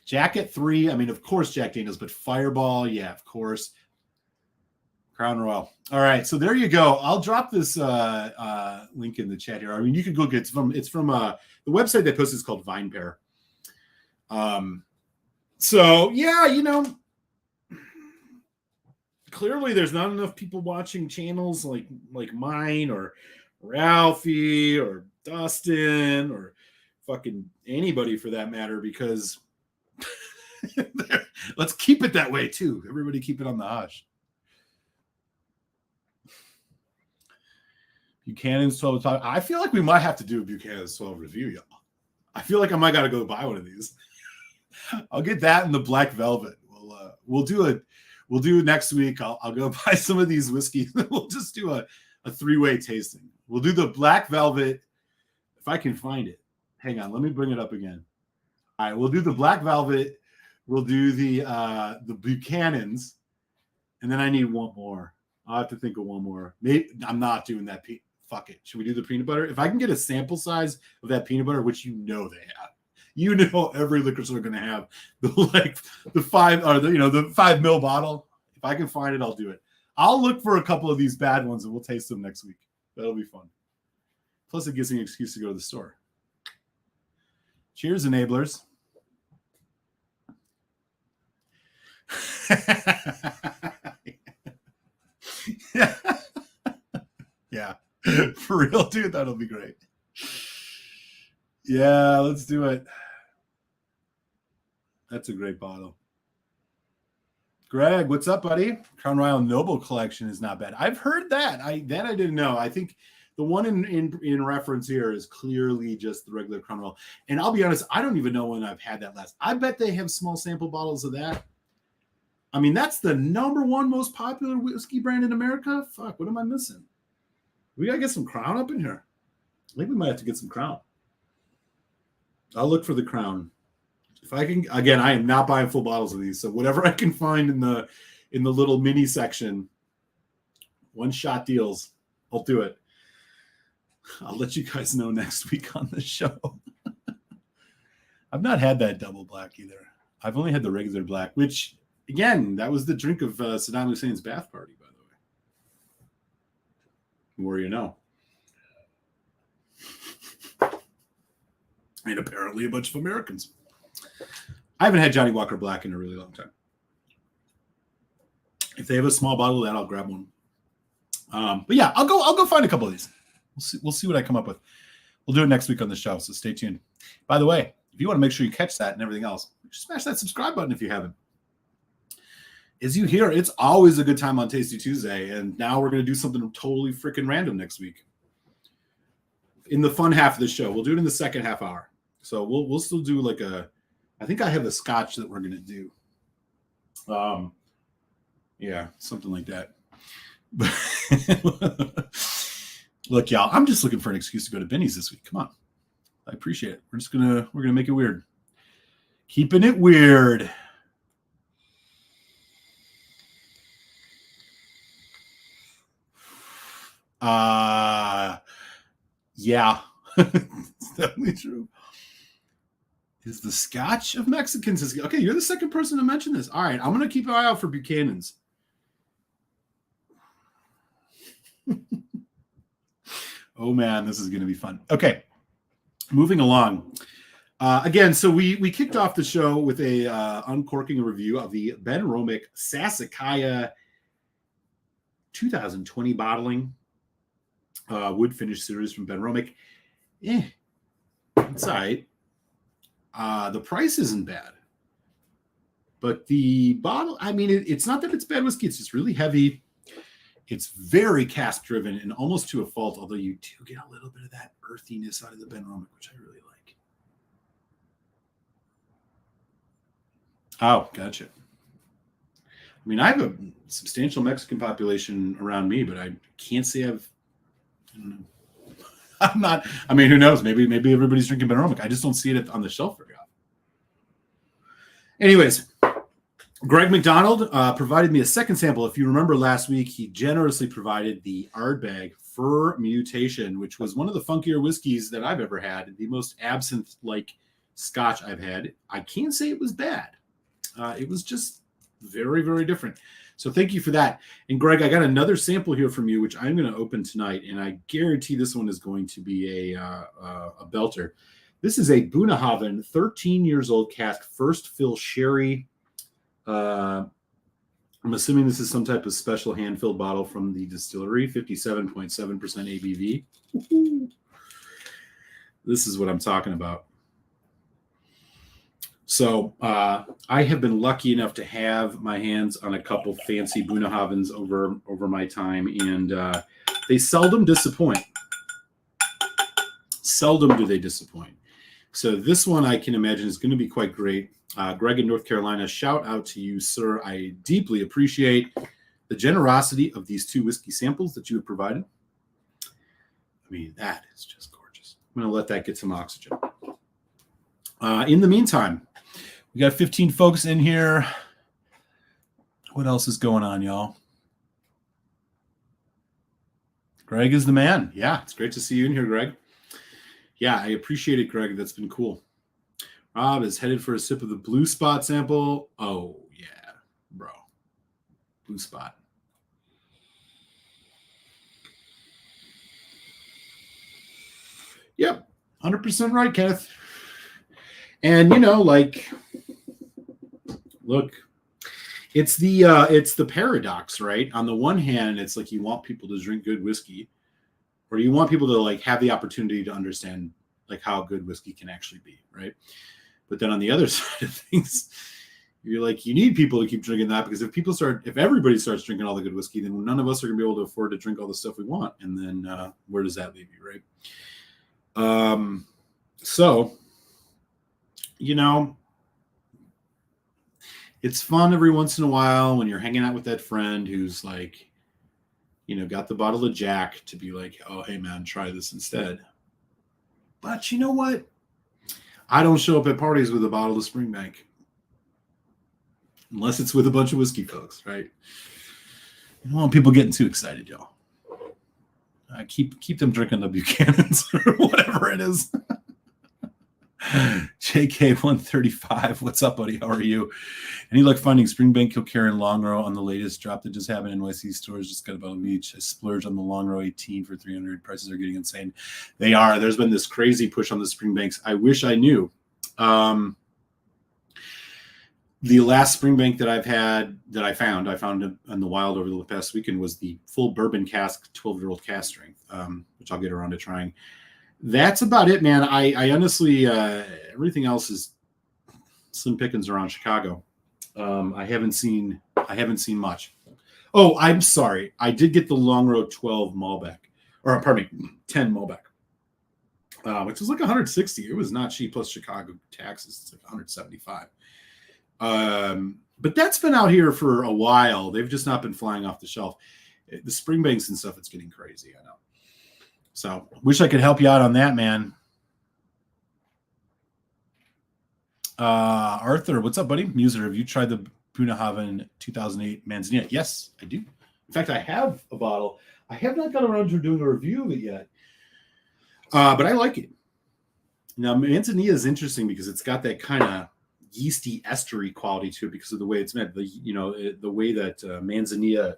Jack at 3. I mean, of course, Jack Daniels, but Fireball, yeah, of course. Crown Royal. All right, so there you go. I'll drop this link in the chat here. I mean, you can go get it's from the website they posted is called Vine Pair. So yeah, clearly there's not enough people watching channels like mine or Ralphie or Dustin or fucking anybody for that matter, because let's keep it that way too. Everybody keep it on the hush. Buchanan's 12. I feel like we might have to do a Buchanan's 12 review, y'all. I feel like I might got to go buy one of these. I'll get that and the black velvet. We'll do it next week. I'll go buy some of these whiskeys. We'll just do a 3-way tasting. We'll do the black velvet if I can find it. Hang on, let me bring it up again. All right, we'll do the black velvet. We'll do the Buchanan's, and then I need one more. I'll have to think of one more. Maybe I'm not doing that. Fuck it. Should we do the peanut butter? If I can get a sample size of that peanut butter, which they have, every liquor store going to have the 5 or the 5 ml bottle. If I can find it, I'll do it. I'll look for a couple of these bad ones and we'll taste them next week. That'll be fun. Plus, it gives me an excuse to go to the store. Cheers, enablers. Yeah, for real, dude. That'll be great. Yeah, let's do it. That's a great bottle. Greg, what's up, buddy? Crown Royal Noble Collection is not bad. I've heard that. I didn't know. I think the one in reference here is clearly just the regular Crown Royal. And I'll be honest, I don't even know when I've had that last. I bet they have small sample bottles of that. I mean, that's the #1 most popular whiskey brand in America. Fuck, what am I missing? We got to get some Crown up in here. I think we might have to get some Crown. I'll look for the Crown. If I can, again, I am not buying full bottles of these. So whatever I can find in the little mini section, one-shot deals, I'll do it. I'll let you guys know next week on the show. I've not had that double black either. I've only had the regular black, which, again, that was the drink of Saddam Hussein's bath party, by the way. More you know. And apparently a bunch of Americans. I haven't had Johnny Walker Black in a really long time. If they have a small bottle of that, I'll grab one. But yeah, I'll go find a couple of these. We'll see what I come up with. We'll do it next week on the show, so stay tuned. By the way, if you want to make sure you catch that and everything else, just smash that subscribe button if you haven't. As you hear, it's always a good time on Tasty Tuesday, and now we're going to do something totally freaking random next week. In the fun half of the show, we'll do it in the second half hour. So we'll still do like I think I have a scotch that we're going to do. Yeah, something like that. Look, y'all, I'm just looking for an excuse to go to Benny's this week. Come on. I appreciate it. We're going to make it weird. Keeping it weird. Yeah. It's definitely true. Is the Scotch of Mexicans? Okay, you're the second person to mention this. All right, I'm going to keep an eye out for Buchanan's. Oh, man, this is going to be fun. Okay, moving along. Again, so we kicked off the show with a uncorking review of the Benromach Sassicaia 2020 bottling. wood finish series from Benromach. It's all right. The price isn't bad. But the bottle, I mean, it's not that it's bad whiskey. It's just really heavy. It's very cask driven and almost to a fault, although you do get a little bit of that earthiness out of the Benromach, which I really like. Oh, gotcha. I mean, I have a substantial Mexican population around me, but I can't say I don't know. I'm not, I mean, who knows? Maybe everybody's drinking Benromach. I just don't see it on the shelf very often. Anyways, Greg McDonald provided me a second sample. If you remember last week, he generously provided the Ardbeg Fermutation, which was one of the funkier whiskeys that I've ever had, the most absinthe-like scotch I've had. I can't say it was bad. It was just very, very different. So thank you for that. And Greg, I got another sample here from you, which I'm going to open tonight, and I guarantee this one is going to be a belter. This is a Bunnahabhain, 13 years old cask, first fill sherry. I'm assuming this is some type of special hand-filled bottle from the distillery, 57.7% ABV. This is what I'm talking about. So I have been lucky enough to have my hands on a couple fancy Bunnahabhains over my time, and they seldom disappoint. Seldom do they disappoint. So this one I can imagine is going to be quite great. Greg in North Carolina, shout out to you, sir. I deeply appreciate the generosity of these two whiskey samples that you have provided. I mean, that is just gorgeous. I'm going to let that get some oxygen. In the meantime, we got 15 folks in here. What else is going on, y'all? Greg is the man. Yeah, it's great to see you in here, Greg. Yeah, I appreciate it, Greg. That's been cool. Rob is headed for a sip of the Blue Spot sample. Oh, yeah, bro. Blue Spot. Yep, 100% right, Kenneth. And, you know, like, look, it's the paradox, right? On the one hand, it's like you want people to drink good whiskey, or you want people to, like, have the opportunity to understand, like, how good whiskey can actually be, right? But then on the other side of things, you're like, you need people to keep drinking that, because if everybody starts drinking all the good whiskey, then none of us are going to be able to afford to drink all the stuff we want. And then where does that leave you, right? So, you know, it's fun every once in a while when you're hanging out with that friend who's like, you know, got the bottle of Jack to be like, oh, hey, man, try this instead. But you know what? I don't show up at parties with a bottle of Springbank unless it's with a bunch of whiskey folks, right? I don't want people getting too excited, y'all. Keep them drinking the Buchanan's or whatever it is. JK135, what's up, buddy? How are you? Any luck finding Springbank, Kilkerran, and Longrow on the latest drop that just happened in NYC stores? Just got about a beach. I splurged on the Longrow 18 for $300. Prices are getting insane. They are. There's been this crazy push on the Springbanks. I wish I knew. The last Springbank that I found in the wild over the past weekend was the full bourbon cask, 12-year-old cask strength, which I'll get around to trying. That's about it, man. I honestly, everything else is slim pickings around Chicago. I haven't seen much. Oh, I'm sorry. I did get the Longrow 12 Malbec, or pardon me, 10 Malbec, which was like 160. It was not cheap, plus Chicago taxes. It's like 175. But that's been out here for a while. They've just not been flying off the shelf. The Springbanks and stuff, it's getting crazy. I know. So wish I could help you out on that, man. Arthur, what's up, buddy? Muser, have you tried the Bunnahabhain 2008 Manzanilla? Yes, I do. In fact, I have a bottle. I have not got around to doing a review of it yet, but I like it. Now, Manzanilla is interesting because it's got that kind of yeasty estery quality to it because of the way it's made. The way that Manzanilla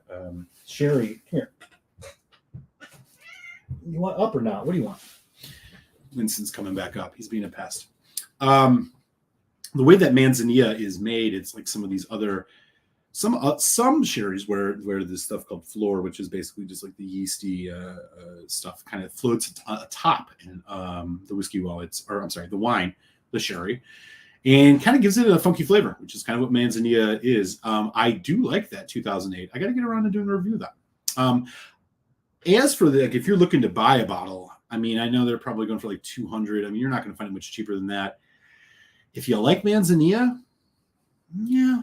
sherry here. You want up or not? What do you want? Winston's coming back up. He's being a pest. The way that Manzanilla is made, it's like some of these other Some sherries where this stuff called floor, which is basically just like the yeasty stuff, kind of floats atop in the whiskey the wine, the sherry, and kind of gives it a funky flavor, which is kind of what Manzanilla is. I do like that 2008. I got to get around to doing a review of that. As for if you're looking to buy a bottle, I mean, I know they're probably going for like 200. I mean, you're not going to find it much cheaper than that. If you like Manzanilla, yeah,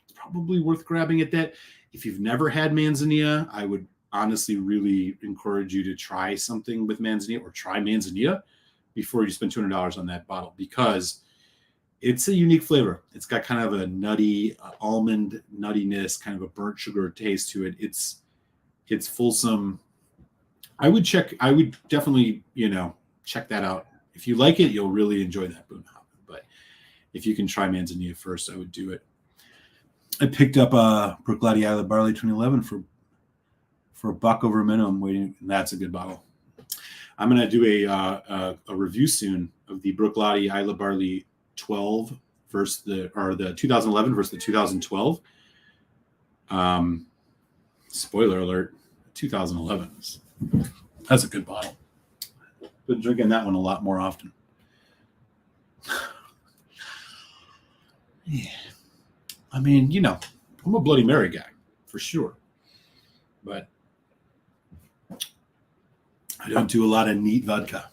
it's probably worth grabbing at that. If you've never had Manzanilla, I would honestly really encourage you to try something with Manzanilla, or try Manzanilla before you spend $200 on that bottle, because it's a unique flavor. It's got kind of a nutty almond nuttiness, kind of a burnt sugar taste to it. It's fulsome. I would definitely, check that out. If you like it, you'll really enjoy that Boone Hop. But if you can try Manzanilla first, I would do it. I picked up a Bruichladdich Islay Barley 2011 for $1 over minimum waiting, and that's a good bottle. I'm going to do a review soon of the Bruichladdich Islay Barley 12 versus the 2011 versus the 2012. Spoiler alert, 2011. That's a good bottle. Been drinking that one a lot more often. Yeah. I mean, I'm a Bloody Mary guy for sure, but I don't do a lot of neat vodka.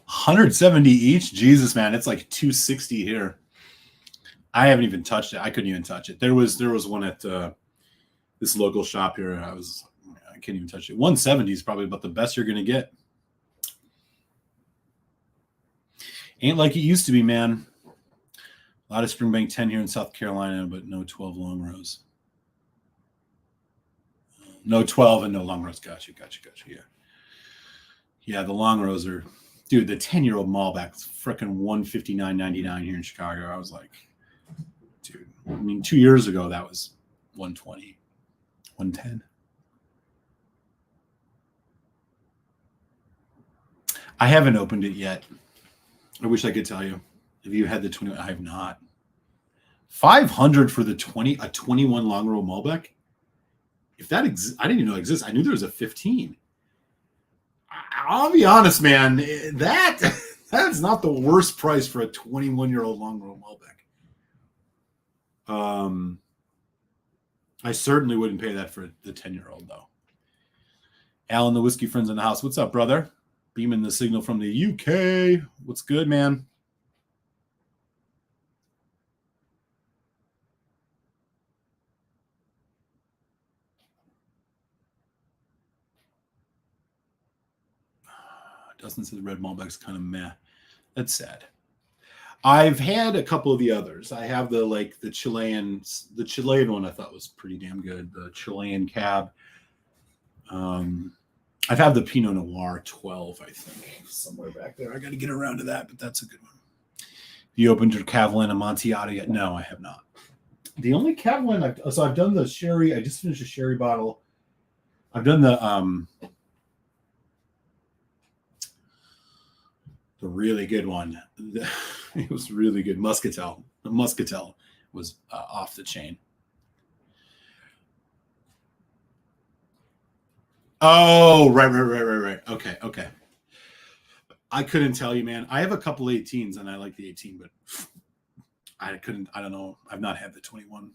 $170 each? Jesus, man, it's like $260 here. I haven't even touched it. I couldn't even touch it. There was one at this local shop here. I can't even touch it. $170 is probably about the best you're gonna get. Ain't like it used to be, man. A lot of Springbank 10 here in South Carolina, but no 12 long rows. No 12 and no long rows. Gotcha. Yeah. Yeah, the long rows are, dude, the 10-year-old Malbec is freaking $159.99 here in Chicago. I was like, dude, I mean, 2 years ago, that was $120, $110. I haven't opened it yet. I wish I could tell you. Have you had the 20? I have not. $500 for the 21 long row Malbec. If that exists, I didn't even know it exists. I knew there was a 15. I'll be honest, man. That's not the worst price for a 21-year-old long row Malbec. I certainly wouldn't pay that for the 10-year-old though. Alan, the whiskey friends in the house. What's up, brother? Beaming the signal from the UK. What's good, man? Dustin says red Malbec's kind of meh. That's sad. I've had a couple of the others. I have the Chilean one I thought was pretty damn good. The Chilean Cab. I've had the Pinot Noir 12, I think, somewhere back there. I got to get around to that, but that's a good one. You opened your Cavalan Amontillado yet? No, I have not. The only Cavalan I've done the sherry. I just finished a sherry bottle. I've done the really good one. It was really good. Muscatel. The Muscatel was off the chain. Oh, right. Okay. I couldn't tell you, man. I have a couple 18s, and I like the 18, but I don't know. I've not had the 21.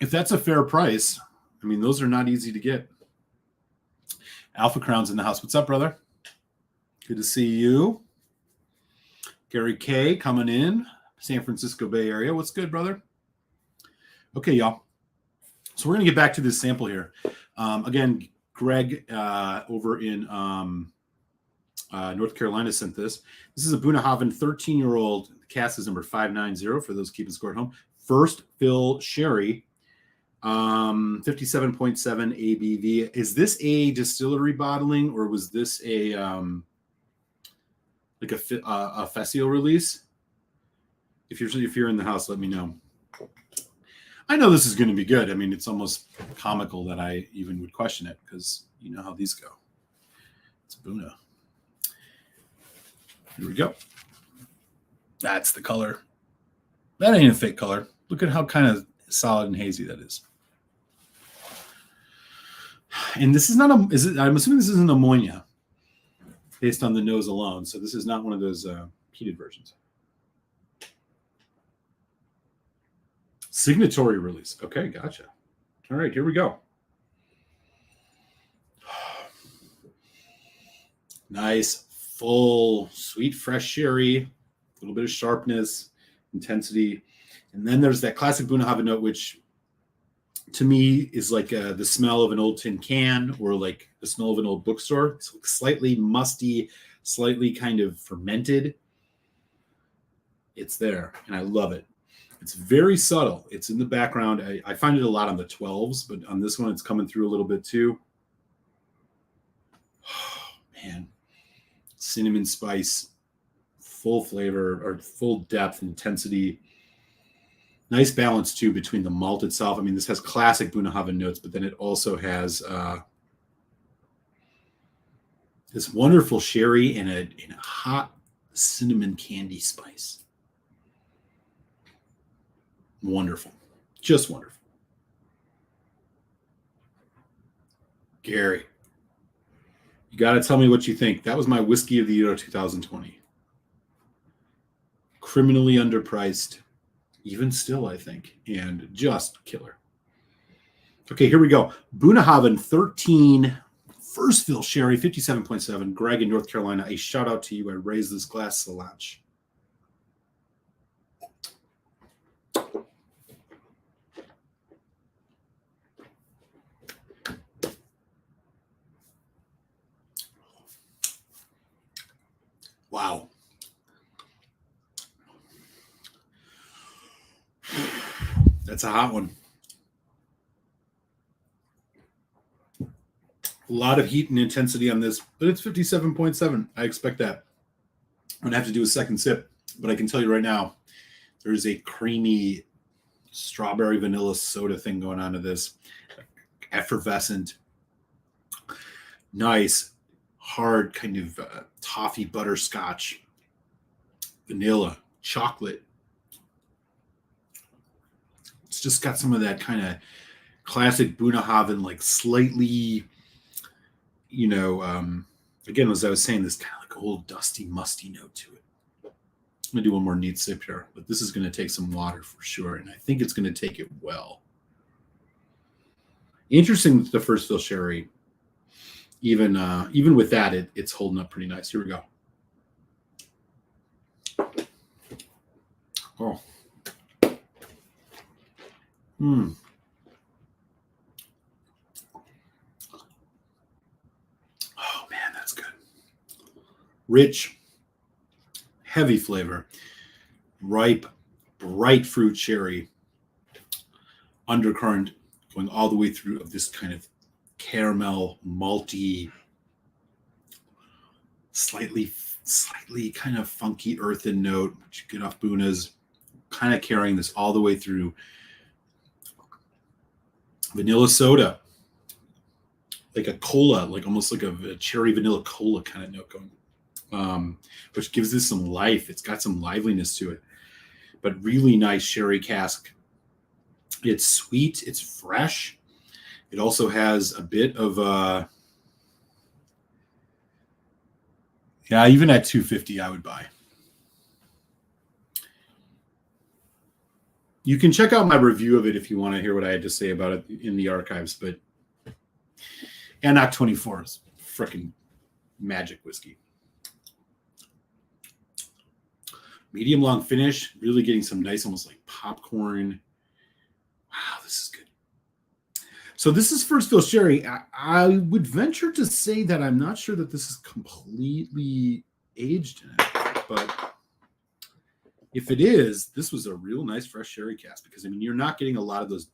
If that's a fair price, I mean, those are not easy to get. Alpha Crown's in the house. What's up, brother? Good to see you. Gary K coming in, San Francisco Bay Area. What's good, brother? Okay, y'all. So we're going to get back to this sample here. Again, Greg over in North Carolina sent this. This is a Bunnahabhain 13-year-old. The cask is number 590 for those keeping score at home. First fill sherry, 57.7 ABV. Is this a distillery bottling, or was this a Fessio release? If you're in the house, let me know. I know this is going to be good. I mean, it's almost comical that I even would question it because you know how these go. It's Buna. Here we go. That's the color. That ain't a fake color. Look at how kind of solid and hazy that is. And this is not I'm assuming this isn't ammonia based on the nose alone. So this is not one of those heated versions. Signatory release. Okay, gotcha. All right, here we go. Nice, full, sweet, fresh sherry. A little bit of sharpness, intensity. And then there's that classic Bunahava note, which to me is like the smell of an old tin can or like the smell of an old bookstore. It's slightly musty, slightly kind of fermented. It's there, and I love it. It's very subtle. It's in the background. I find it a lot on the 12s, but on this one, it's coming through a little bit too. Oh, man. Cinnamon spice, full flavor or full depth and intensity. Nice balance too between the malt itself. I mean, this has classic Bunahava notes, but then it also has this wonderful sherry and a hot cinnamon candy spice. Wonderful. Just wonderful. Gary, you got to tell me what you think. That was my Whiskey of the Year 2020. Criminally underpriced, even still, I think, and just killer. Okay, here we go. Bunahava 13, first fill sherry, 57.7. Greg in North Carolina, a shout out to you. I raised this glass Solange. Wow. That's a hot one. A lot of heat and intensity on this, but it's 57.7. I expect that. I'm going to have to do a second sip, but I can tell you right now, there's a creamy strawberry vanilla soda thing going on to this. Effervescent, nice, hard kind of toffee butterscotch, vanilla, chocolate. It's just got some of that kind of classic Bunahaven, like slightly, you know, again, as I was saying, this kind of like old dusty, musty note to it. I'm going to do one more neat sip here, but this is going to take some water for sure, and I think it's going to take it well. Interesting that the first fill sherry, even with that, it's holding up pretty nice. Here we go. Oh. Oh, man, that's good. Rich, heavy flavor, ripe, bright fruit sherry, undercurrent going all the way through of this kind of caramel, malty, slightly kind of funky earthen note, which you get off Buna's, kind of carrying this all the way through. Vanilla soda, like a cola, like almost like a cherry vanilla cola kind of note going, which gives this some life. It's got some liveliness to it, but really nice sherry cask. It's sweet. It's fresh. It also has a bit of yeah, even at $250, I would buy. You can check out my review of it if you want to hear what I had to say about it in the archives. But Anak 24 is freaking magic whiskey. Medium long finish, really getting some nice, almost like popcorn. Wow, this is good. So this is first fill sherry. I would venture to say that I'm not sure that this is completely aged in it, but if it is, this was a real nice fresh sherry cask because, I mean, you're not getting a lot of those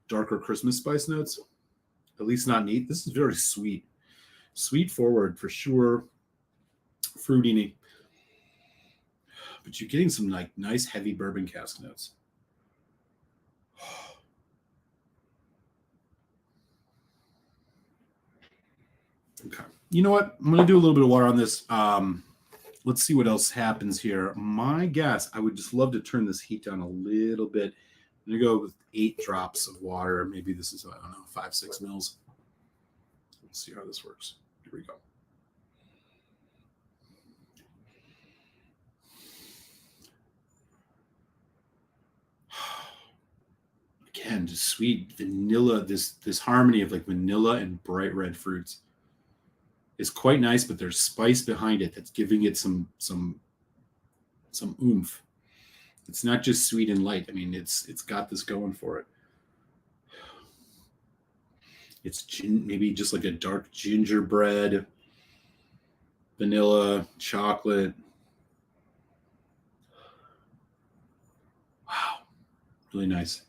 darker Christmas spice notes, at least not neat. This is very sweet. Sweet forward for sure. Fruity. But you're getting some like nice heavy bourbon cask notes. Okay. You know what? I'm going to do a little bit of water on this. Let's see what else happens here. My guess, I would just love to turn this heat down a little bit. I'm going to go with 8 drops of water. Maybe this is, I don't know, 5-6 mils. Let's see how this works. Here we go. Again, just sweet vanilla. This harmony of like vanilla and bright red fruits is quite nice, but there's spice behind it that's giving it some oomph. It's not just sweet and light. I mean, it's got this going for it. It's maybe just like a dark gingerbread, vanilla, chocolate. Wow, really nice.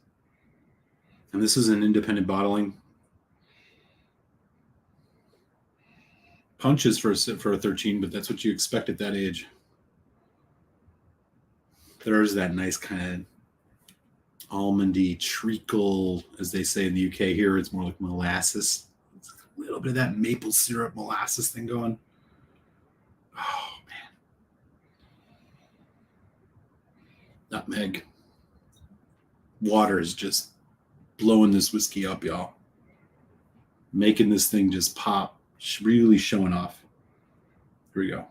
And this is an independent bottling. Punches for a 13, but that's what you expect at that age. There's that nice kind of almondy treacle, as they say in the UK. Here it's more like molasses. It's a little bit of that maple syrup molasses thing going. Oh, man. Nutmeg. Water is just blowing this whiskey up, y'all. Making this thing just pop. Really showing off. Here we go.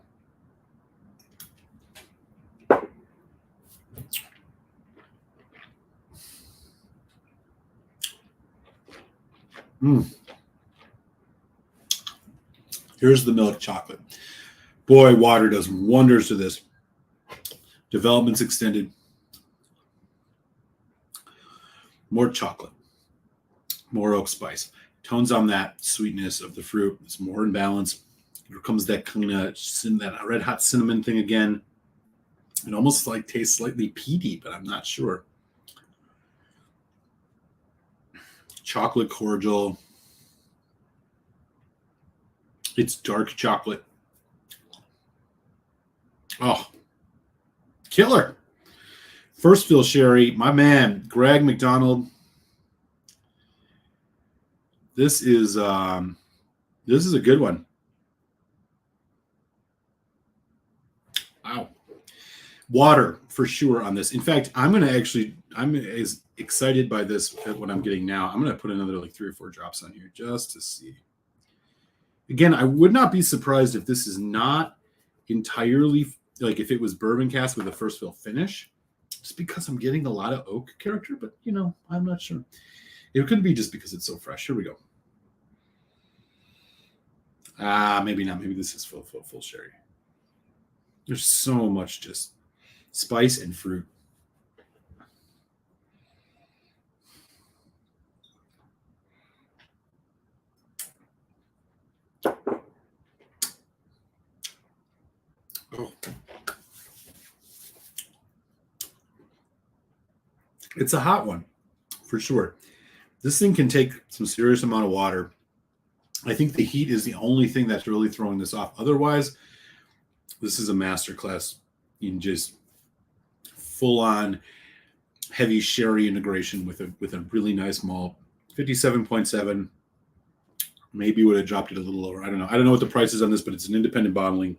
Here's the milk chocolate. Boy, water does wonders to this. Development's extended. More chocolate. More oak spice. Tones on that sweetness of the fruit. It's more in balance. Here comes that kind of that red hot cinnamon thing again. It almost like tastes slightly peaty, but I'm not sure. Chocolate cordial. It's dark chocolate. Oh, killer. First fill sherry, my man, Greg McDonald. This is a good one. Wow. Water for sure on this. In fact, I'm as excited by this as what I'm getting now. I'm going to put another like 3 or 4 drops on here just to see. Again, I would not be surprised if this is not entirely like if it was bourbon cask with a first fill finish, just because I'm getting a lot of oak character, but I'm not sure. It could be just because it's so fresh. Here we go. Maybe not. Maybe this is full sherry. There's so much just spice and fruit. Oh. It's a hot one, for sure. This thing can take some serious amount of water. I think the heat is the only thing that's really throwing this off. Otherwise, this is a masterclass in just full-on heavy sherry integration with a really nice malt. 57.7. Maybe would have dropped it a little lower. I don't know. I don't know what the price is on this, but it's an independent bottling.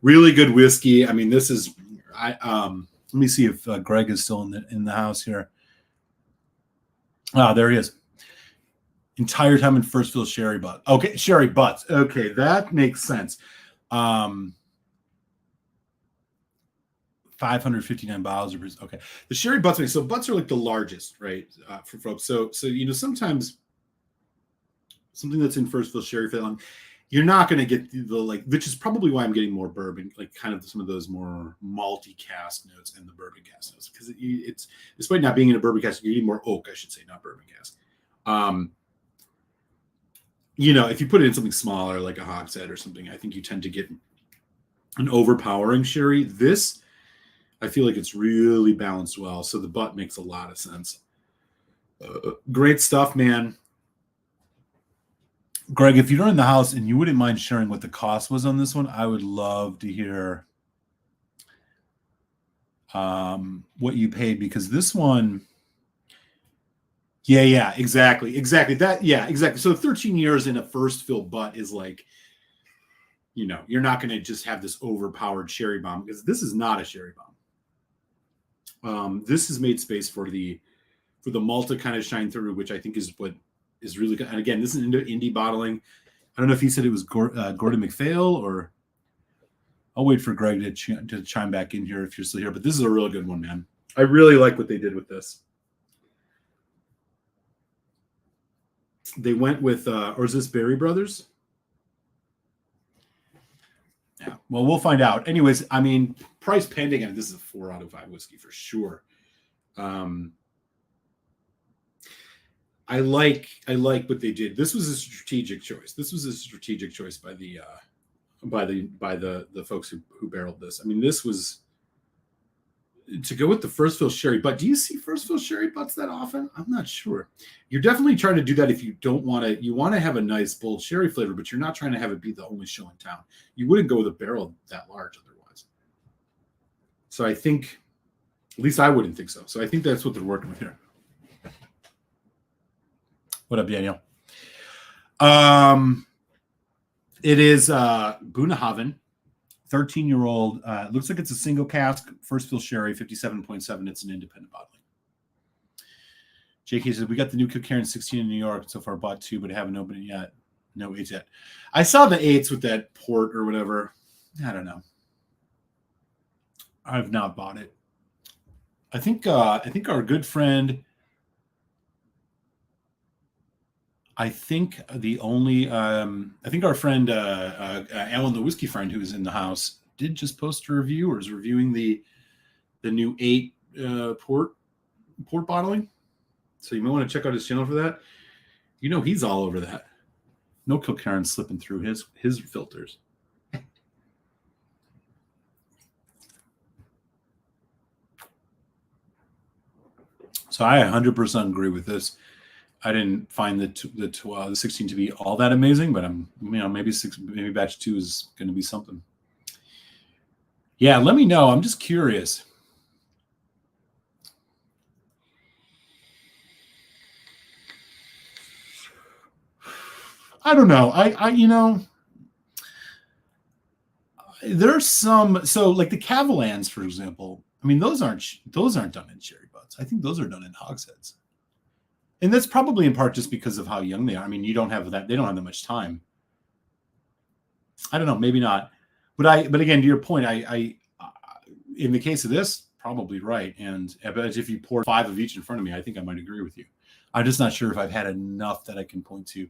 Really good whiskey. I mean, this is. Let me see if Greg is still in the house here. Ah, there he is. Entire time in first fill sherry butt. Okay, sherry butts. Okay, that makes sense. 559 bottles. Okay, the sherry butts. So butts are like the largest, right, for folks. So sometimes something that's in first fill sherry fill, you're not going to get the which is probably why I'm getting more bourbon, like kind of some of those more malty cask notes and the bourbon cask notes, because it's despite not being in a bourbon cask, you're getting more oak, I should say, not bourbon cask. If you put it in something smaller like a hogshead or something, I think you tend to get an overpowering sherry. This, I feel like it's really balanced well, so the butt makes a lot of sense. Great stuff, man. Greg, if you're in the house and you wouldn't mind sharing what the cost was on this one, I would love to hear what you paid, because this one, exactly. So 13 years in a first fill butt is like you're not going to just have this overpowered sherry bomb, because this is not a sherry bomb. This has made space for the malt to kind of shine through, which I think is what is really good. And again, this is indie bottling. I don't know if he said it was Gordon MacPhail, or I'll wait for Greg to chime back in here if you're still here. But this is a really good one, man. I really like what they did with this. They went with, or is this Berry Brothers? Yeah, well, we'll find out. Anyways, I mean, price pending, and this is a 4 out of 5 whiskey for sure. I like what they did. This was a strategic choice. This was a strategic choice by the folks who barreled this. I mean, this was to go with the first fill sherry. But do you see first fill sherry butts that often? I'm not sure. You're definitely trying to do that if you don't want to. You want to have a nice bold sherry flavor, but you're not trying to have it be the only show in town. You wouldn't go with a barrel that large otherwise. So I think, at least I wouldn't think so. So I think that's what they're working with here. What up, Daniel? It is Bunnahabhain, 13-year-old. Looks like it's a single cask, first fill sherry, 57.7. It's an independent bottling. JK said, we got the new Kilkerran 16 in New York. So far bought 2, but haven't opened it yet. No 8s yet. I saw the 8s with that port or whatever. I don't know. I've not bought it. I think our good friend, I think our friend Alan, the whiskey friend who's in the house, did just post a review, or is reviewing the new 8 port bottling. So you might want to check out his channel for that. He's all over that. No Kilkerran slipping through his filters. So I 100% agree with this. I didn't find the 16 to be all that amazing, but maybe batch 2 is going to be something. Yeah, let me know. I'm just curious. I don't know. There's some, so like the Cavallans, for example. I mean, those aren't done in sherry butts. I think those are done in hogsheads. And that's probably in part just because of how young they are. I mean, they don't have that much time. I don't know, maybe not. But again, to your point, I in the case of this, probably right. And if you pour 5 of each in front of me, I think I might agree with you. I'm just not sure if I've had enough that I can point to.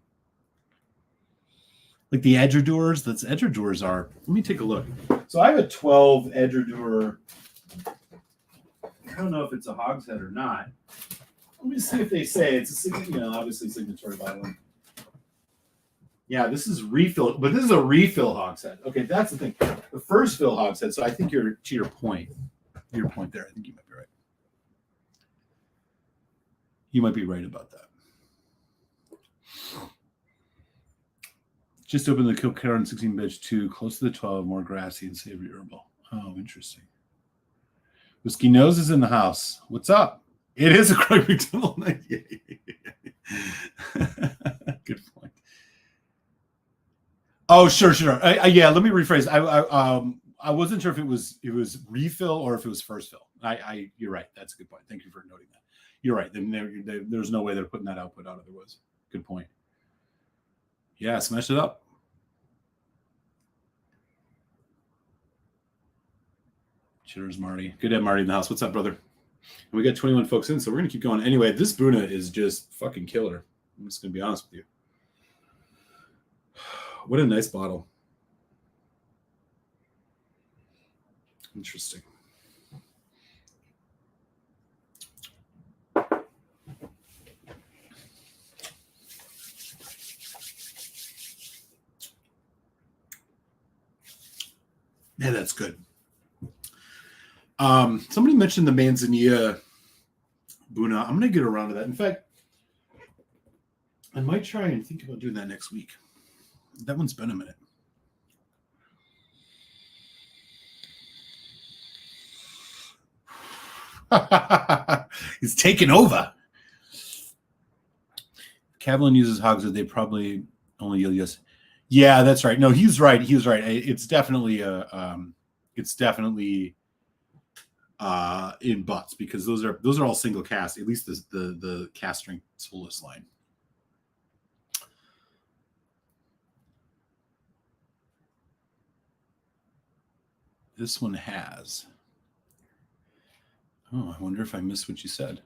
Like the Edredeurs are, let me take a look. So I have a 12 Edredour. I don't know if it's a hogshead or not. Let me see if they say it's obviously signatory bottling. Yeah, this is refill, but this is a refill hogshead. Okay, that's the thing. The first fill hogshead. So I think to your point there. I think you might be right. You might be right about that. Just opened the Kilkerran 16 batch 2, close to the 12, more grassy and savory herbal. Oh, interesting. Whiskey Nose is in the house. What's up? It is a Craig McDonald night. Good point. Oh, sure. Yeah, let me rephrase. I wasn't sure if it was refill or if it was first fill. You're right. That's a good point. Thank you for noting that. You're right. There's no way they're putting that output out otherwise. Good point. Yeah, smash it up. Cheers, Marty. Good to have Marty in the house. What's up, brother? And we got 21 folks in, so we're going to keep going. Anyway, this Buna is just fucking killer. I'm just going to be honest with you. What a nice bottle. Interesting. Yeah, that's good. Somebody mentioned the Manzanilla Buna. I'm going to get around to that. In fact, I might try and think about doing that next week. That one's been a minute. He's taken over. If Cavallin uses hogshead, they probably only yield yes. Yeah, that's right. No, he's right. He was right. It's definitely in butts, because those are all single cast. At least the cast strength Solus line. This one has. Oh, I wonder if I missed what you said.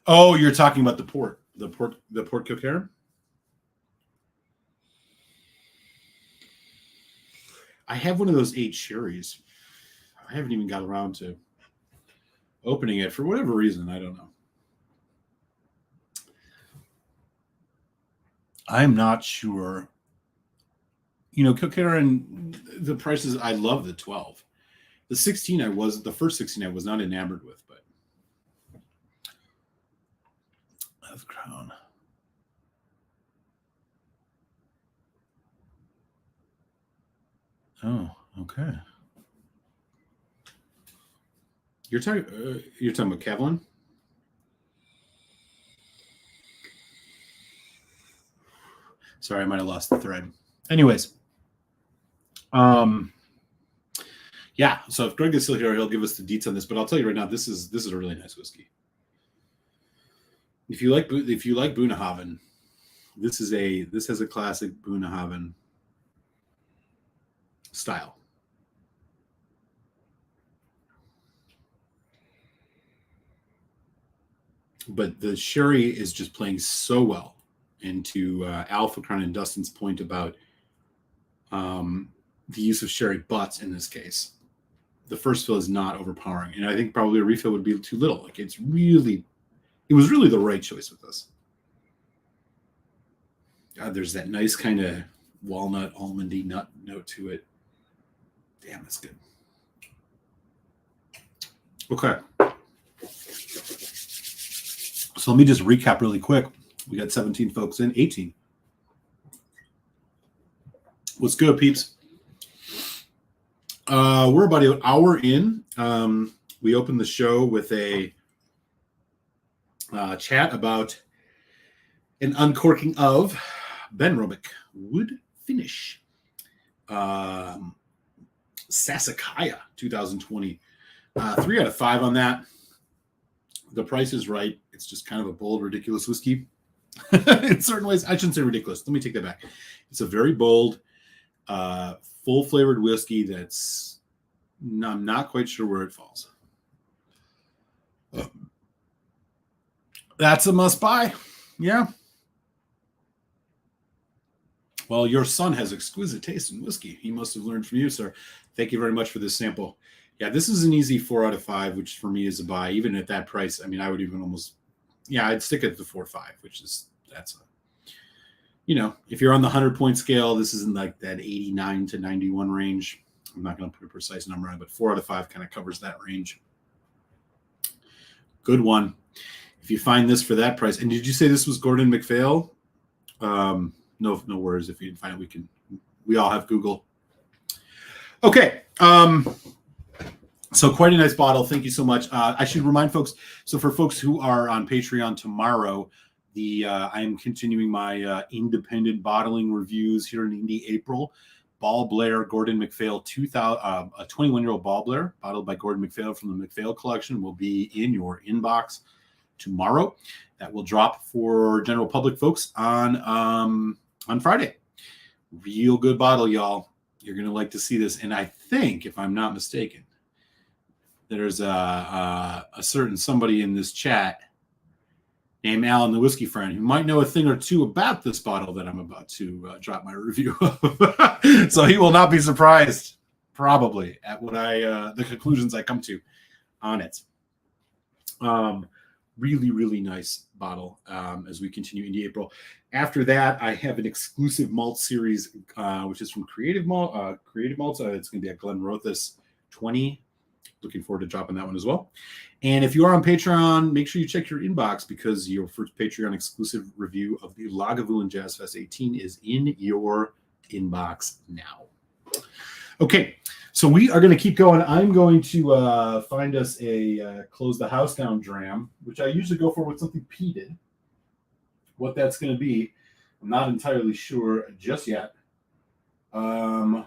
Oh, you're talking about the port Coquerre. I have one of those 8 sherries. I haven't even got around to opening it for whatever reason. I don't know. I'm not sure. Coquerre and the prices. I love the 12. The 16 the first 16 I was not enamored with, but of Crown. Oh, okay. You're talking about Kevlin? Sorry, I might have lost the thread. Anyways, yeah. So if Greg is still here, he'll give us the deets on this. But I'll tell you right now, this is a really nice whiskey. If you like Bunnahabhain, this has a classic Bunnahabhain style. But the sherry is just playing so well into Alpha Crown and Dustin's point about the use of sherry butts in this case. The first fill is not overpowering, and I think probably a refill would be too little. Like it was really the right choice with this. God, there's that nice kind of walnut, almondy nut note to it. Damn, that's good. Okay. So let me just recap really quick. We got 17 folks in, 18. What's good, peeps? We're about an hour in. We opened the show with a chat about an uncorking of Benromach Wood Finish Sassicaia 2020. 3 out of 5 on that. The price is right. It's just kind of a bold, ridiculous whiskey. In certain ways, I shouldn't say ridiculous. Let me take that back. It's a very bold, full-flavored whiskey that's I'm not quite sure where it falls. That's a must-buy. Yeah. Well, your son has exquisite taste in whiskey. He must have learned from you, sir. Thank you very much for this sample. Yeah, this is an easy 4 out of 5, which for me is a buy. Even at that price, I mean, I would even almost, I'd stick at the 4 or 5, that's if you're on the 100-point scale, this isn't like that 89 to 91 range. I'm not going to put a precise number on it, but 4 out of 5 kind of covers that range. Good one. If you find this for that price, and did you say this was Gordon MacPhail? No worries. If you didn't find it, we all have Google. Okay. So quite a nice bottle. Thank you so much. I should remind folks. So for folks who are on Patreon tomorrow, I am continuing my independent bottling reviews here in April. Ball Blair Gordon MacPhail 2000, a 21-year-old Ball Blair bottled by Gordon MacPhail from the MacPhail collection will be in your inbox tomorrow. That will drop for general public folks on Friday. Real good bottle, y'all. You're gonna like to see this, and I think, if I'm not mistaken, there's a certain somebody in this chat named Alan, the whiskey friend, who might know a thing or two about this bottle that I'm about to drop my review of. So he will not be surprised, probably, at what the conclusions I come to on it. Really, really nice bottle as we continue into April. After that, I have an exclusive malt series, which is from Creative Malts. It's going to be a Glenrothes 20. Looking forward to dropping that one as well. And if you are on Patreon, make sure you check your inbox, because your first Patreon exclusive review of the Lagavulin Jazz Fest 18 is in your inbox now. Okay, so we are going to keep going. I'm going to find us a Close the House Down dram, which I usually go for with something peated. What that's going to be, I'm not entirely sure just yet. I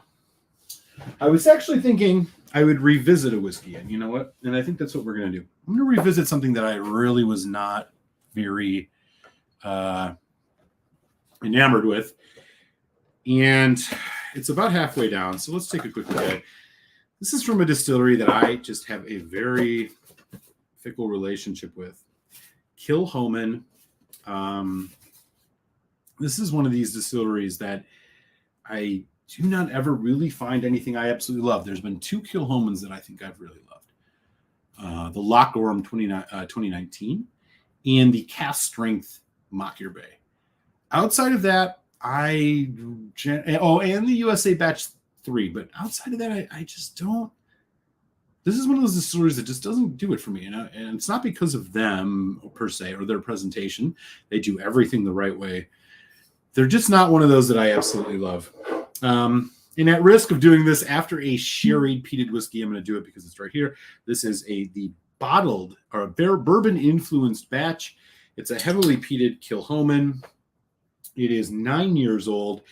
was actually thinking I would revisit a whiskey, and you know what? And I think that's what we're going to do. I'm going to revisit something that I really was not very enamored with. And it's about halfway down, so let's take a quick look at it. This is from a distillery that I just have a very fickle relationship with. Kilchoman. This is one of these distilleries that I do not ever really find anything I absolutely love. There's been 2 Kilchomans that I think I've really loved. The Loch Gorham 2019 and the Cask Strength Mockyer Bay. Outside of that, and the USA Batch 3, but outside of that, I just don't. This is one of those distilleries that just doesn't do it for me, and it's not because of them per se or their presentation. They do everything the right way. They're just not one of those that I absolutely love. And at risk of doing this after a sherry peated whiskey, I'm going to do it because it's right here. This is the bottled or a bourbon influenced batch. It's a heavily peated Kilchoman. It is 9 years old,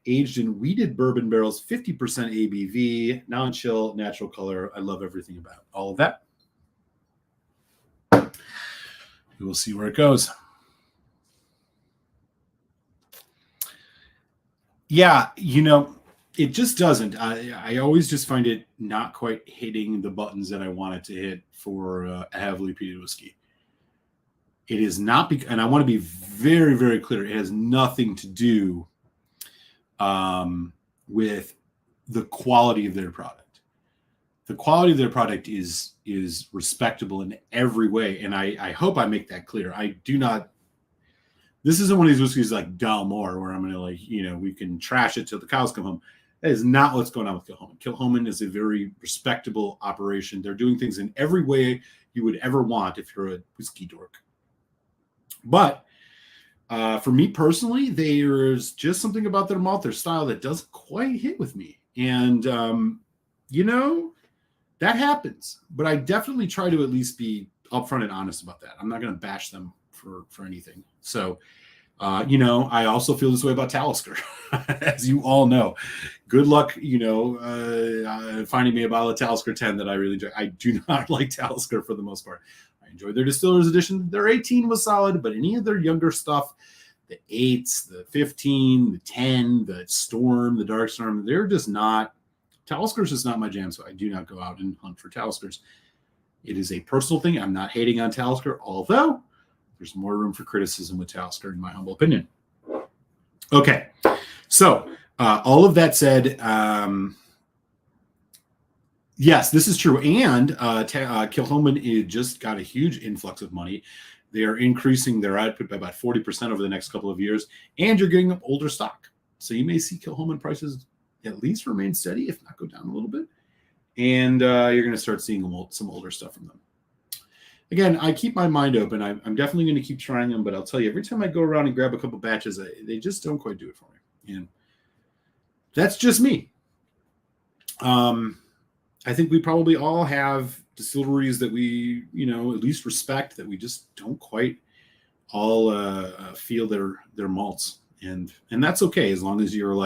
aged in wheated bourbon barrels, 50% ABV, non-chill, natural color. I love everything about all of that. We will see where it goes. Yeah, it just doesn't. I always just find it not quite hitting the buttons that I want it to hit for a heavily peated whiskey. It is not, and I want to be very, very clear. It has nothing to do with the quality of their product. The quality of their product is respectable in every way, and I hope I make that clear. I do not. This isn't one of these whiskeys like Dalmore where I'm going to we can trash it till the cows come home. That is not what's going on with Kilchoman. Kilchoman is a very respectable operation. They're doing things in every way you would ever want if you're a whiskey dork. But for me personally, there's just something about their malt, their style that doesn't quite hit with me. And, that happens. But I definitely try to at least be upfront and honest about that. I'm not going to bash them for anything. So, I also feel this way about Talisker, as you all know. Good luck, finding me a bottle of Talisker 10 that I really enjoy. I do not like Talisker for the most part. I enjoyed their Distiller's Edition. Their 18 was solid, but any of their younger stuff, the 8s, the 15, the 10, the Storm, the Dark Storm, they're just not. Talisker's just not my jam, so I do not go out and hunt for Taliskers. It is a personal thing. I'm not hating on Talisker, although there's more room for criticism with Talisker, in my humble opinion. Okay, so all of that said, yes, this is true. And Kilchoman just got a huge influx of money. They are increasing their output by about 40% over the next couple of years, and you're getting up older stock. So you may see Kilchoman prices at least remain steady, if not go down a little bit. And you're going to start seeing some older stuff from them. Again, I keep my mind open. I'm definitely going to keep trying them, but I'll tell you, every time I go around and grab a couple batches, they just don't quite do it for me. And that's just me. I think we probably all have distilleries that we, at least respect, that we just don't quite all feel their malts. And that's okay, as long as you're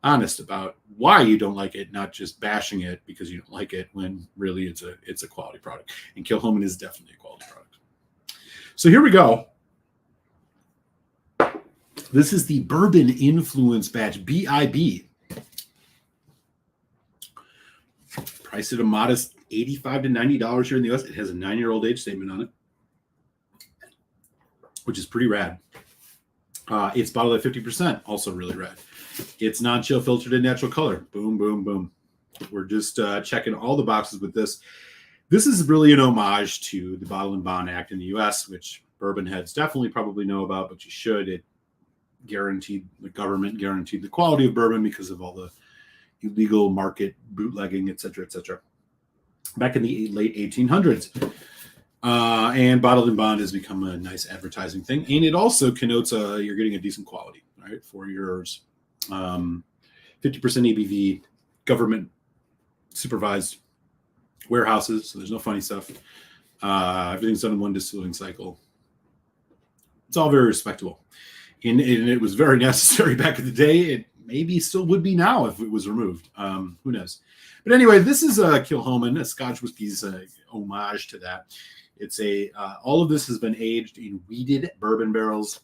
honest about why you don't like it, not just bashing it because you don't like it, when really it's a quality product. And Kilchoman is definitely a quality product. So here we go. This is the Bourbon Influence Batch, BIB. Priced at a modest $85 to $90 here in the US. It has a 9-year-old age statement on it, which is pretty rad. It's bottled at 50%, also really rad. It's non-chill, filtered in natural color. Boom, boom, boom. We're just checking all the boxes with this. This is really an homage to the Bottle and Bond Act in the U.S., which bourbon heads definitely probably know about, but you should. The government guaranteed the quality of bourbon because of all the illegal market bootlegging, et cetera, back in the late 1800s. And Bottled and Bond has become a nice advertising thing. And it also connotes you're getting a decent quality, right, for yours. 50% ABV, government supervised warehouses, so there's no funny stuff. Everything's done in one distilling cycle. It's all very respectable. And it was very necessary back in the day. It maybe still would be now if it was removed. Who knows? But anyway, this is a Kilchoman, a Scotch whiskey's homage to that. It's all of this has been aged in wheated bourbon barrels.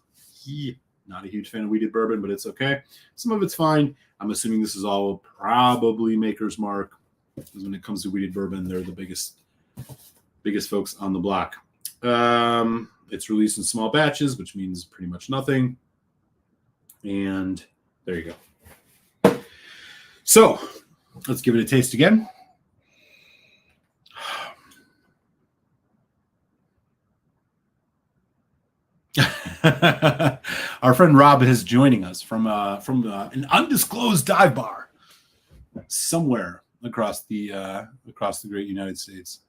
Not a huge fan of wheated bourbon, but it's okay. Some of it's fine. I'm assuming this is all probably Maker's Mark, because when it comes to wheated bourbon, they're the biggest folks on the block. It's released in small batches, which means pretty much nothing. And there you go. So let's give it a taste again. Our friend Rob is joining us from an undisclosed dive bar somewhere across the great United States.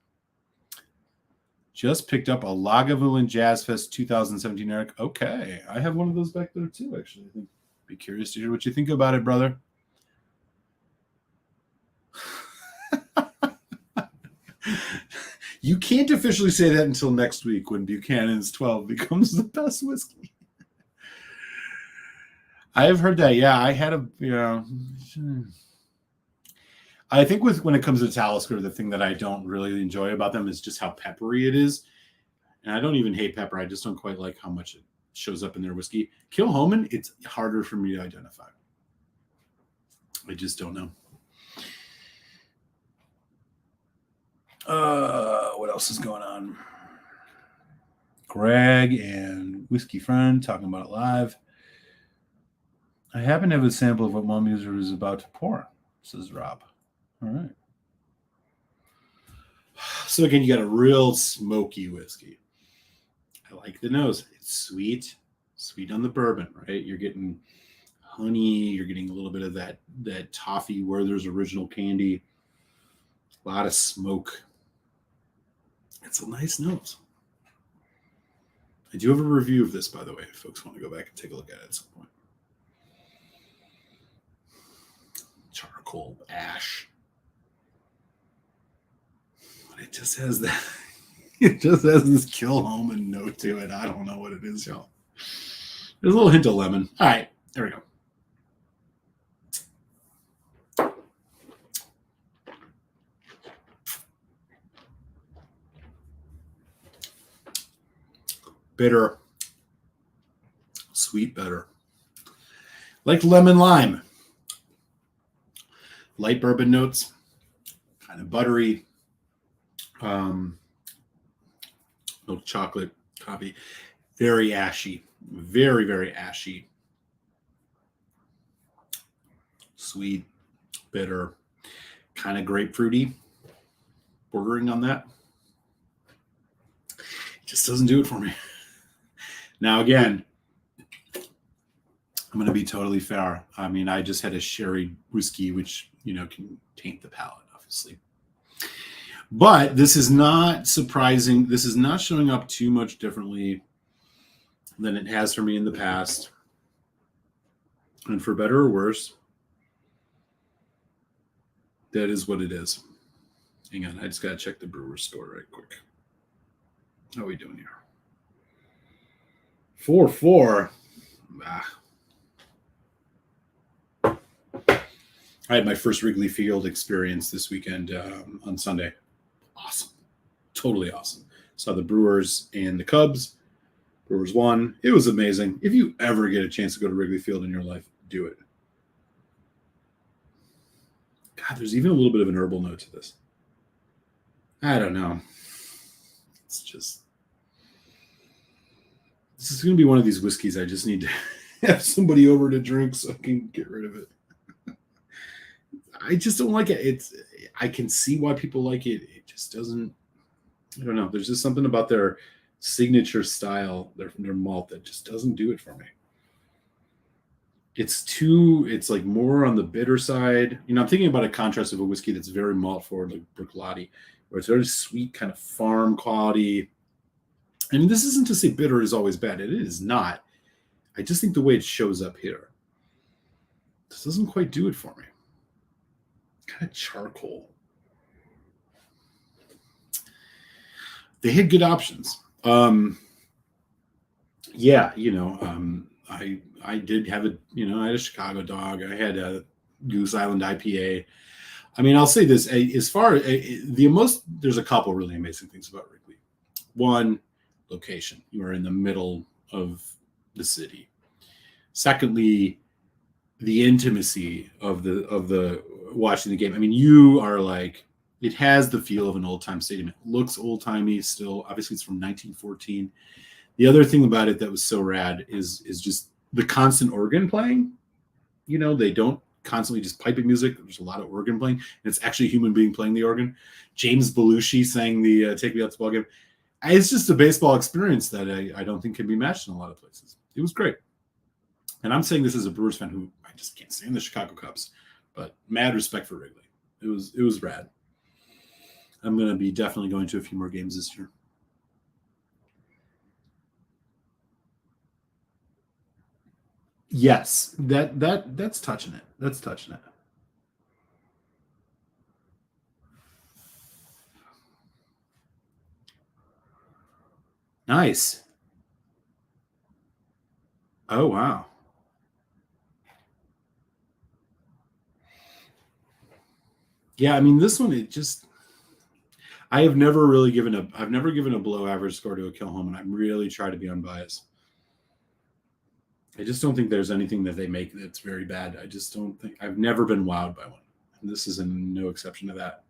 Just picked up a Lagavulin Jazz Fest 2017, Eric. Okay, I have one of those back there too. Actually, I think. Be curious to hear what you think about it, brother. You can't officially say that until next week when Buchanan's 12 becomes the best whiskey. I have heard that. Yeah, I had I think when it comes to Talisker, the thing that I don't really enjoy about them is just how peppery it is. And I don't even hate pepper. I just don't quite like how much it shows up in their whiskey. Kilchoman, it's harder for me to identify. I just don't know. What else is going on? Greg and Whiskey Friend talking about it live. I happen to have a sample of what Mom User is about to pour, says Rob. All right. So again, you got a real smoky whiskey. I like the nose. It's sweet on the bourbon, right? You're getting honey. You're getting a little bit of that toffee Werther's original candy. A lot of smoke. It's a nice nose. I do have a review of this, by the way, if folks want to go back and take a look at it at some point. Charcoal ash. But it just has that. It just has this Kilchoman note to it. I don't know what it is, y'all. There's a little hint of lemon. All right, there we go. Bitter. Sweet bitter. Like lemon lime. Light bourbon notes. Kind of buttery. Milk chocolate, coffee. Very ashy. Very, very ashy. Sweet. Bitter. Kind of grapefruity. Bordering on that. It just doesn't do it for me. Now, again, I'm going to be totally fair. I mean, I just had a sherry whiskey, which, can taint the palate, obviously. But this is not surprising. This is not showing up too much differently than it has for me in the past. And for better or worse, that is what it is. Hang on, I just got to check the brewer's score right quick. How are we doing here? 4-4. I had my first Wrigley Field experience this weekend on Sunday. Awesome. Totally awesome. Saw the Brewers and the Cubs. Brewers won. It was amazing. If you ever get a chance to go to Wrigley Field in your life, do it. God, there's even a little bit of an herbal note to this. I don't know. It's just... This is going to be one of these whiskeys I just need to have somebody over to drink so I can get rid of it. I just don't like it. I can see why people like it. It just doesn't, I don't know. There's just something about their signature style, their malt that just doesn't do it for me. It's like more on the bitter side. I'm thinking about a contrast of a whiskey that's very malt forward, like Bruichladdich, where it's very sweet, kind of farm quality. I mean, this isn't to say bitter is always bad. It is not. I just think the way it shows up here, this doesn't quite do it for me. Kind of charcoal. They had good options. I did have I had a Chicago dog. I had a Goose Island IPA. I mean, I'll say this: as far there's a couple really amazing things about Wrigley. One, location. You are in the middle of the city. Secondly, the intimacy of the watching the game. I mean, you are like, it has the feel of an old time stadium. It looks old timey still. Obviously, it's from 1914. The other thing about it that was so rad is just the constant organ playing. They don't constantly just piping music. There's a lot of organ playing, and it's actually a human being playing the organ. James Belushi sang the "Take Me Out to the Ball Game." It's just a baseball experience that I don't think can be matched in a lot of places. It was great. And I'm saying this as a Brewers fan who I just can't stand the Chicago Cubs, but mad respect for Wrigley. It was rad. I'm going to be definitely going to a few more games this year. Yes, that's touching it. That's touching it. Nice. Oh, wow. Yeah, I mean, this one, I've never given a below average score to a kill home, and I'm really trying to be unbiased. I just don't think there's anything that they make that's very bad. I just don't think, I've never been wowed by one. And this is no exception to that.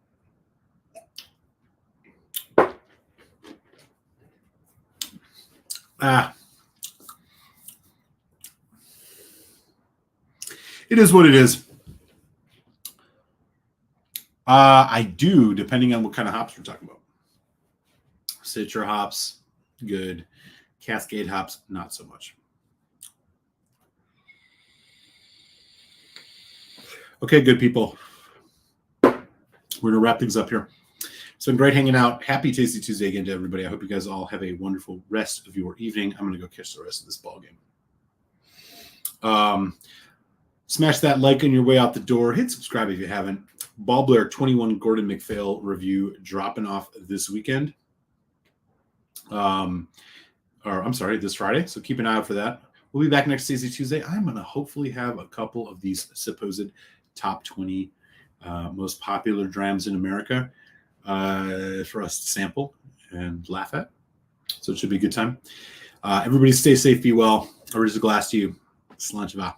It is what it is. I do, depending on what kind of hops we're talking about. Citra hops, good. Cascade hops, not so much. Okay, good people. We're going to wrap things up here. It's been great hanging out. Happy Tasty Tuesday again to everybody. I hope you guys all have a wonderful rest of your evening. I'm going to go catch the rest of this ball game. Smash that like on your way out the door. Hit subscribe if you haven't. Ball Blair 21 Gordon McPhail review dropping off this weekend. This Friday. So keep an eye out for that. We'll be back next Tasty Tuesday. I'm going to hopefully have a couple of these supposed top 20 most popular drams in America for us to sample and laugh at. So it should be a good time. Everybody stay safe, be well. I raise a glass to you. Slanchva.